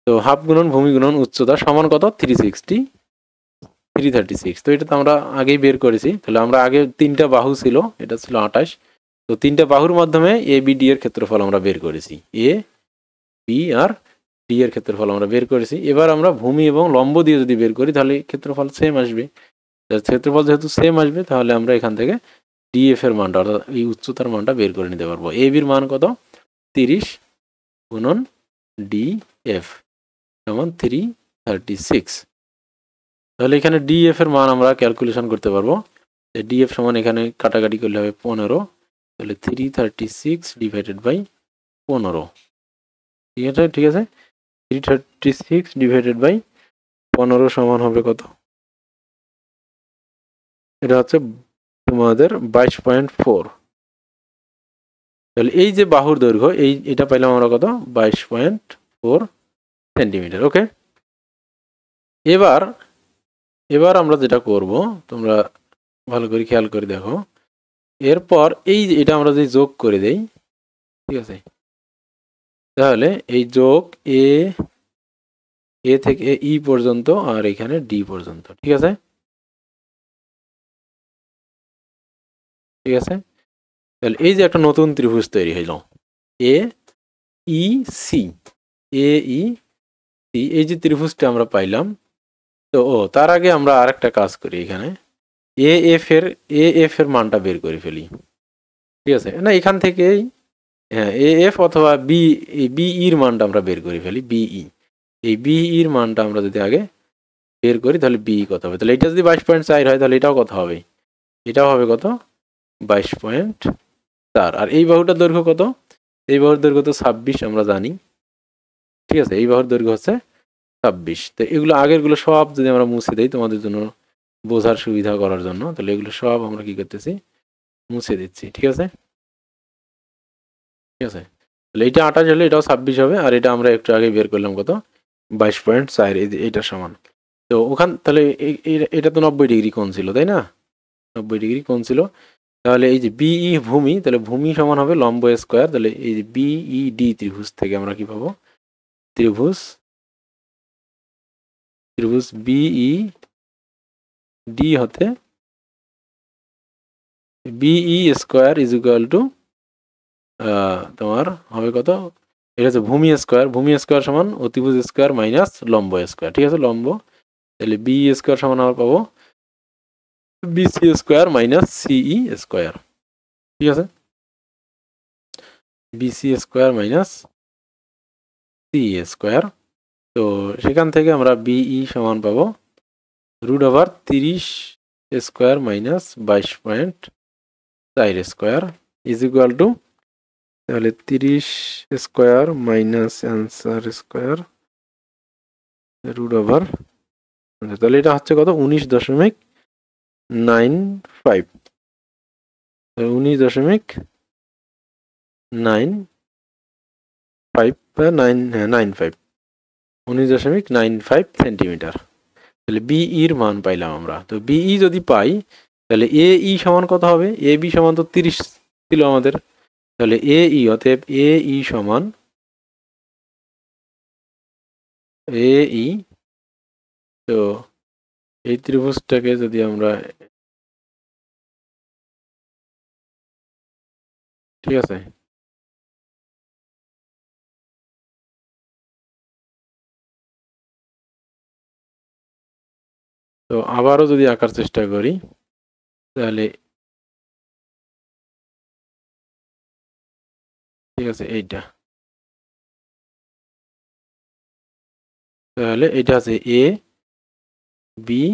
তো হাফ গুণন ভূমি গুণন উচ্চতা সমান কত, 336। তো এটা তো আমরা আগেই বের করেছি। তাহলে আমরা আগে তিনটা বাহু ছিল, এটা ছিল 28, তো তিনটা বাহুর মাধ্যমে এ বি ডি এর ক্ষেত্রফল আমরা বের করেছি, এ বি আর ডি এর ক্ষেত্রফল আমরা বের করেছি। এবার আমরা ভূমি এবং লম্ব দিয়ে যদি বের করি তাহলে ক্ষেত্রফল সেম আসবে। ক্ষেত্রফল যেহেতু সেম আসবে তাহলে আমরা এখান থেকে ডিএফ এর মানটা, অর্থাৎ এই উচ্চতার মানটা বের করে নিতে পারবো। এ বির মান কত, 30 গুণন ডিএফ সমান 336। তাহলে এখানে ডিএফ এর মান আমরা ক্যালকুলেশন করতে পারবো। ডিএফ সমান এখানে কাটাকাটি করলে হবে 15, তাহলে 336 ডিভাইডেড বাই 15, ঠিক আছে, ঠিক আছে, 336 ডিভাইডেড বাই 15 সমান হবে কত, এটা হচ্ছে তোমাদের 22.4। তাহলে এই যে বাহুর দৈর্ঘ্য, এটা পাইলাম আমরা কত, 22.4 সেন্টিমিটার। ওকে, এবার আমরা যেটা করব, তোমরা ভালো করে খেয়াল করে দেখো, এরপর এই এটা আমরা যদি যোগ করে দেই, ঠিক আছে, তাহলে এই যোগ এ থেকে ই পর্যন্ত আর এখানে ডি পর্যন্ত, ঠিক আছে, ঠিক আছে। তাহলে এই যে একটা নতুন ত্রিভুজ তৈরি হইল, এ ই সি, এ ই সি, এই যে ত্রিভুজটা আমরা পাইলাম, তো তার আগে আমরা আরেকটা কাজ করি, এখানে এএফ এর মানটা বের করে ফেলি। ঠিক আছে, না এখান থেকেই হ্যাঁ এএফ অথবা বিইর মানটা আমরা বের করে ফেলি। বিই, এই বিইর মানটা আমরা যদি আগে বের করি তাহলে বিই কত হবে, তাহলে এটা যদি 22.4 হয় তাহলে এটাও কত হবে, এটাও হবে কত 22.4। আর এই বাহুটার দৈর্ঘ্য কত, এই বাহুর দৈর্ঘ্য তো 26 আমরা জানি। ঠিক আছে, এই বাহুর দৈর্ঘ্য হচ্ছে 26। তো এগুলো আগেরগুলো সব যদি আমরা মুছে দিই তোমাদের জন্য বোঝার সুবিধা করার জন্য, তাহলে এগুলো সব আমরা কি করতেছি, মুছে দিচ্ছি। ঠিক আছে, ঠিক আছে, তাহলে এইটা 28 হলে এটাও 26 হবে, আর এটা আমরা একটু আগে বের করলাম কত 22.4, এইটার সমান। তো ওখান তাহলে এটা তো 90 ডিগ্রি কোণ ছিল, তাই না, 90 ডিগ্রি কোণ ছিল। তাহলে এই যে বিই ভূমি, তাহলে ভূমি সমান হবে লম্ব স্কোয়ার। তাহলে এই যে বিইডি ত্রিভুজ থেকে আমরা কি পাবো, ত্রিভুজ বিই ডি হতে BE square is equal to তোমার হবে কত, এটা হচ্ছে ভূমি স্কোয়ার, ভূমি স্কোয়ার সমান অতিভুজ স্কোয়ার মাইনাস লম্ব স্কোয়ার। ঠিক আছে, লম্ব, তাহলে বিই স্কোয়ার সমান আমরা পাবো BC square minus CE square. ঠিক আছে, BC square minus C square. তো সেখান থেকে আমরা বিই সমান পাবো √30 square minus 22.4 square is equal to, তাহলে 30 স্কোয়ার মাইনাস অ্যান্সার স্কোয়ার √, তাহলে এটা হচ্ছে কত 19.95, 19.95 সেন্টিমিটার। তাহলে বিইর মান পাইলাম আমরা। তো বিই যদি পাই তাহলে এই সমান কত হবে, এ বি সমান তো 30 ছিল আমাদের, তাহলে অতএব সমান তো এই ত্রিভুজটাকে যদি আমরা, ঠিক আছে, তো আবারও যদি আঁকার চেষ্টা করি তাহলে ঠিক আছে, এইটা তাহলে এটা আছে এ বি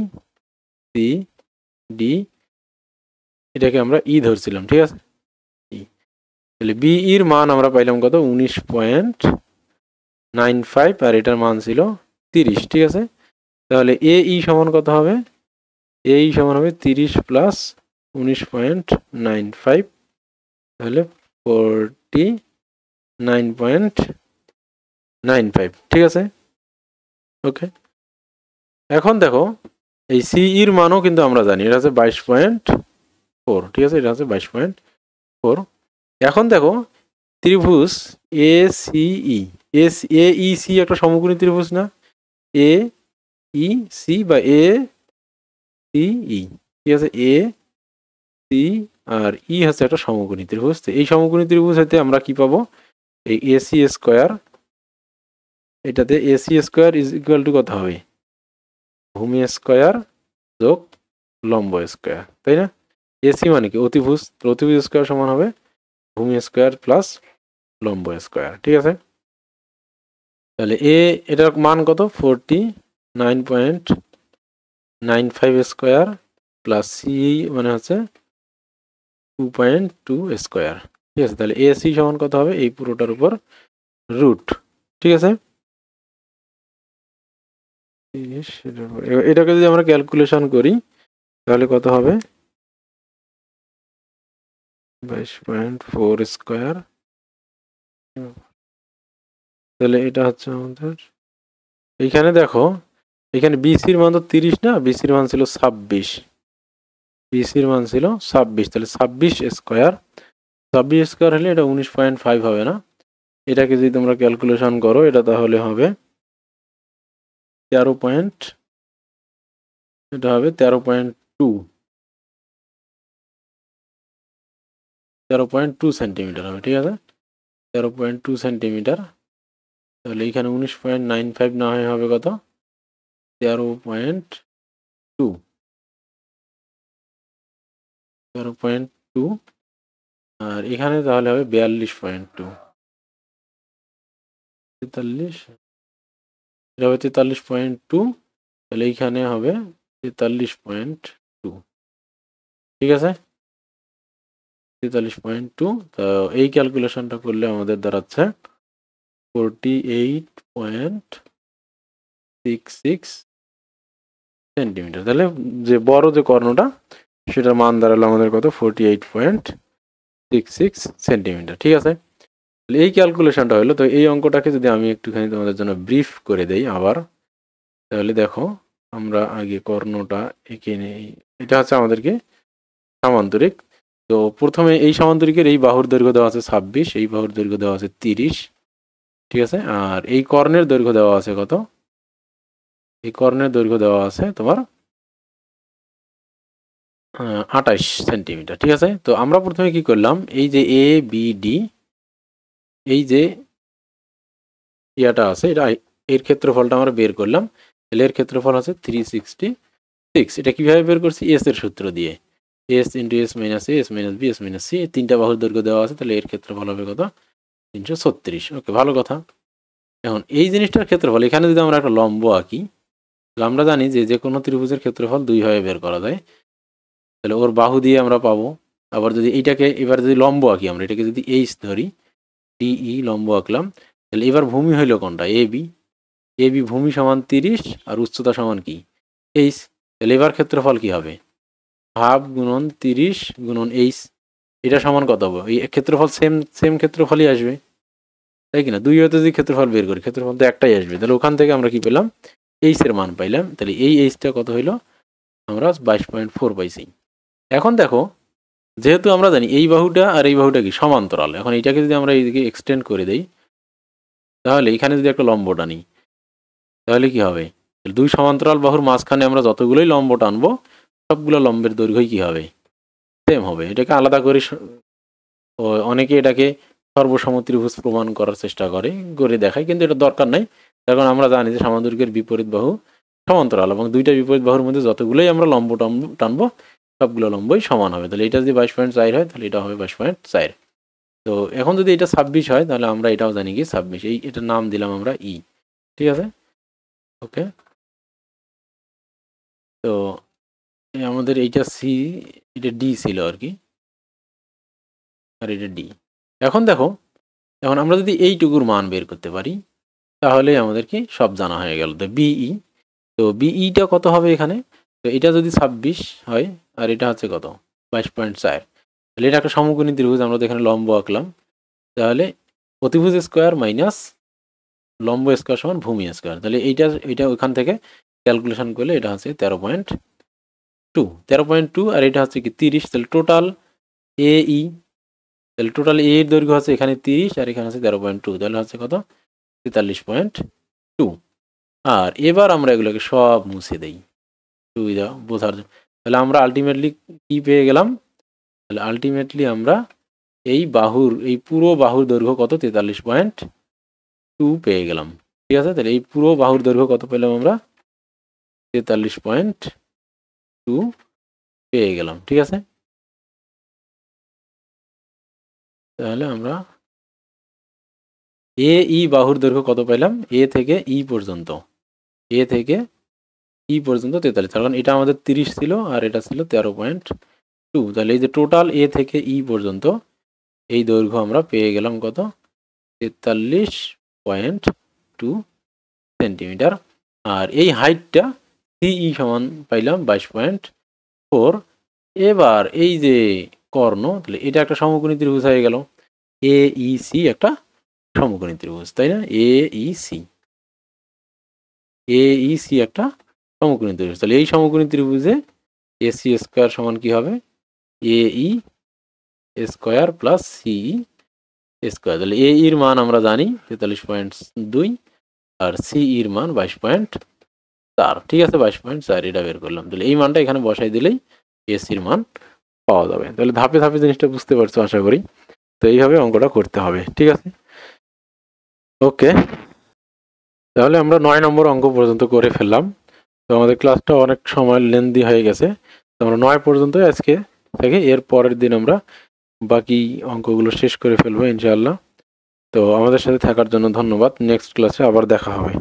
সি ডি, এটাকে আমরা ই ধরছিলাম। ঠিক আছে, তাহলে বিইর মান আমরা পাইলাম কত 19.95, আর এটার মান ছিল 30। ঠিক আছে, তাহলে সমান কত হবে, সমান হবে 30 প্লাস 19.95, তাহলে 49.95। ঠিক আছে, ওকে। এখন দেখো এই সিইর মানও কিন্তু আমরা জানি, এটা হচ্ছে 22.4। ঠিক আছে, এটা হচ্ছে 22.4। এখন দেখো ত্রিভুজ এ সিই, এইসি একটা সমকোণী ত্রিভুজ না, এ ই সি বা এ সিই। ঠিক আছে, এ সি আর ই হচ্ছে একটা সমকোণী ত্রিভুজ। এই সমকোণী ত্রিভুজ হতে আমরা কি পাবো, এই এসি স্কোয়ার, এটাতে AC square is equal two কত হবে, ভূমি স্কোয়ার যোগ লম্ব স্কোয়ার, তাই না। এসি মানে কি অতিভুজ, অতিভুজ স্কোয়ার সমান হবে ভূমি স্কোয়ার প্লাস লম্ব স্কোয়ার। ঠিক আছে, তাহলে এটার মান কত 49.95 স্কোয়ার প্লাস সি মানে হচ্ছে 2.2 স্কোয়ার। ঠিক আছে, তাহলে এসি সমান কত হবে, এই পুরোটার উপর রুট। ঠিক আছে, এটাকে যদি আমরা ক্যালকুলেশন করি তাহলে কত হবে 22.4 স্কোয়ার, তাহলে এটা হচ্ছে আমাদের, এইখানে দেখো এখানে বিসির মান তো 30 না, বিসির মান ছিল 26, বিসির মান ছিল 26, তাহলে 26 স্কোয়ার, 26 স্কোয়ার হলে এটা 19.5 হবে না, এটাকে যদি তোমরা ক্যালকুলেশন করো এটা তাহলে হবে 13. এটা হবে 13.2 সেন্টিমিটার হবে। ঠিক আছে, 13.2 সেন্টিমিটার, তাহলে এখানে 19.95 না হয় হবে কত 13.2 13.2 আর এখানে তাহলে হবে 42.2 43 এটা হবে 43.2 তাহলে এইখানে হবে 43.2 ঠিক আছে 43.2 তো এই ক্যালকুলেশনটা করলে আমাদের দাঁড়াচ্ছে 48.66 সেন্টিমিটার তাহলে যে বড় যে কর্ণটা সেটার মান দাঁড়ালো আমাদের কত 48.66 সেন্টিমিটার ঠিক আছে এই ক্যালকুলেশনটা হলো তো এই অঙ্কটাকে যদি আমি একটুখানি তোমাদের জন্য ব্রিফ করে দেই আবার তাহলে দেখো আমরা আগে কর্ণটা এঁকে নেই এটা হচ্ছে আমাদেরকে সামান্তরিক তো প্রথমে এই সামান্তরিকের এই বাহুর দৈর্ঘ্য দেওয়া আছে 26 এই বাহুর দৈর্ঘ্য দেওয়া আছে 30 ঠিক আছে আর এই কর্ণের দৈর্ঘ্য দেওয়া আছে কত এই কর্ণের দৈর্ঘ্য দেওয়া আছে তোমার 28 সেন্টিমিটার ঠিক আছে তো আমরা প্রথমে কি করলাম এই যে এ বি ডি এই যে ইয়াটা আছে এটা এর ক্ষেত্রফলটা আমরা বের করলাম এর ক্ষেত্রফল আছে 366 এটা কিভাবে বের করছি এস এর সূত্র দিয়ে S into S minus S minus B S minus C তিনটা বাহুর দৈর্ঘ্য দেওয়া আছে তাহলে এর ক্ষেত্রফল হবে কত 336 ওকে ভালো কথা এখন এই জিনিসটার ক্ষেত্রফল এখানে যদি আমরা একটা লম্ব আঁকি তাহলে আমরা জানি যে যে কোনো ত্রিভুজের ক্ষেত্রফল দুইভাবে বের করা যায় তাহলে ওর বাহু দিয়ে আমরা পাবো আবার যদি এইটাকে এবার যদি লম্ব আঁকি আমরা এটাকে যদি এইচ ধরি ডিই লম্ব আঁকলাম তাহলে এবার ভূমি হইল কোনটা এ বি ভূমি সমান 30 আর উচ্চতা সমান কি এইচ তাহলে এবার ক্ষেত্রফল কি হবে হাফ গুণন 30 গুণন এইচ এটা সমান কত হবে এই ক্ষেত্রফল সেম ক্ষেত্রফলই আসবে তাই কিনা দুই হতে যদি ক্ষেত্রফল বের করি ক্ষেত্রফল তো একটাই আসবে তাহলে ওখান থেকে আমরা কি পেলাম এইচ এর মান পাইলাম তাহলে এই এইচটা কত হইল আমরা 22.4 পাইছি এখন দেখো যেহেতু আমরা জানি এই বাহুটা আর এই বাহুটা কি সমান্তরাল এখন এইটাকে যদি আমরা এইদিকে এক্সটেন্ড করে দেই তাহলে এখানে যদি একটা লম্ব টানি তাহলে কি হবে দুই সমান্তরাল বাহুর মাঝখানে আমরা যতগুলোই লম্ব টানবো সবগুলো লম্বের দৈর্ঘ্যই কি হবে সেম হবে এটাকে আলাদা করে অনেকে এটাকে সর্বসম ত্রিভুজ প্রমাণ করার চেষ্টা করে দেখায় কিন্তু এটা দরকার নাই কারণ আমরা জানি যে সামান্তরিকের বিপরীত বাহু সমান্তরাল এবং দুইটা বিপরীত বাহুর মধ্যে যতগুলোই আমরা লম্ব টানবো সবগুলো লম্বই সমান হবে তাহলে এটা যদি 22.4 হয় তাহলে এটা হবে 22.4 তো এখন যদি এটা 26 হয় তাহলে আমরা এটাও জানি কি 26 এটার নাম দিলাম আমরা ই ঠিক আছে ওকে তো আমাদের এইটা সি এটা ডি ছিল আর কি আর এটা ডি এখন দেখো এখন আমরা যদি এইটুকুর মান বের করতে পারি তাহলে আমাদের কি সব জানা হয়ে গেল তো বিইটা কত হবে এখানে তো এটা যদি 26 হয় আর এটা হচ্ছে কত 22.4 তাহলে এটা একটা সমকোণী ত্রিভুজ আমরা তো এখানে লম্ব আঁকলাম তাহলে অতিভুজ স্কোয়ার মাইনাস লম্ব স্কোয়ার সমান ভূমি স্কোয়ার তাহলে এইটা ওখান থেকে ক্যালকুলেশন করলে এটা হচ্ছে 13.2 আর এটা হচ্ছে কি 30 তাহলে টোটাল এই তাহলে টোটাল এর দৈর্ঘ্য আছে এখানে 30 আর এখানে আছে 13.2 তাহলে হচ্ছে কত 43.2 আর এবার আমরা এগুলোকে সব মুছে দেই সুবিধা বোঝার জন্য তাহলে আমরা আলটিমেটলি কি পেয়ে গেলাম তাহলে আলটিমেটলি আমরা এই পুরো বাহুর দৈর্ঘ্য কত 43.2 পেয়ে গেলাম ঠিক আছে তাহলে এই পুরো বাহুর দৈর্ঘ্য কত পেলাম আমরা 43.2 পেয়ে গেলাম ঠিক আছে তাহলে আমরা ই বাহুর দৈর্ঘ্য কত পেলাম এ থেকে ই পর্যন্ত 43 কারণ এটা আমাদের 30 ছিল আর এটা ছিল 13.2 তাহলে এই যে টোটাল এ থেকে ই পর্যন্ত এই দৈর্ঘ্য আমরা পেয়ে গেলাম কত 43.2 সেন্টিমিটার আর এই হাইটটা সিই সমান পাইলাম 22.4 এবার এই যে কর্ণ তাহলে এটা একটা সমকোণী ত্রিভুজ হয়ে গেল এইসি একটা সমকোণী ত্রিভুজ তাই না এইসি একটা সমকোণী ত্রিভুজ তাহলে এই সমকোণী ত্রিভুজে এসি স্কোয়ার সমান কি হবে এই স্কোয়ার প্লাস সিই স্কোয়ার তাহলে এর মান আমরা জানি 43.2 আর সিইর মান 22.4 ঠিক আছে 22.4 এটা বের করলাম তাহলে এই মানটা এখানে বসাই দিলেই এসির মান পাওয়া যাবে তাহলে ধাপে ধাপে জিনিসটা বুঝতে পারছো আশা করি তো এইভাবে অঙ্কটা করতে হবে ঠিক আছে ওকে তাহলে আমরা 9 নম্বর অঙ্ক পর্যন্ত করে ফেললাম তো আমাদের ক্লাসটা অনেক সময় লেন্দি হয়ে গেছে, তো আমরা 9 পর্যন্ত আজকে থেকে, এর পরের দিন আমরা বাকি অঙ্কগুলো শেষ করে ফেলবো ইনশাআল্লাহ। তো আমাদের সাথে থাকার জন্য ধন্যবাদ। নেক্সট ক্লাসে আবার দেখা হবে।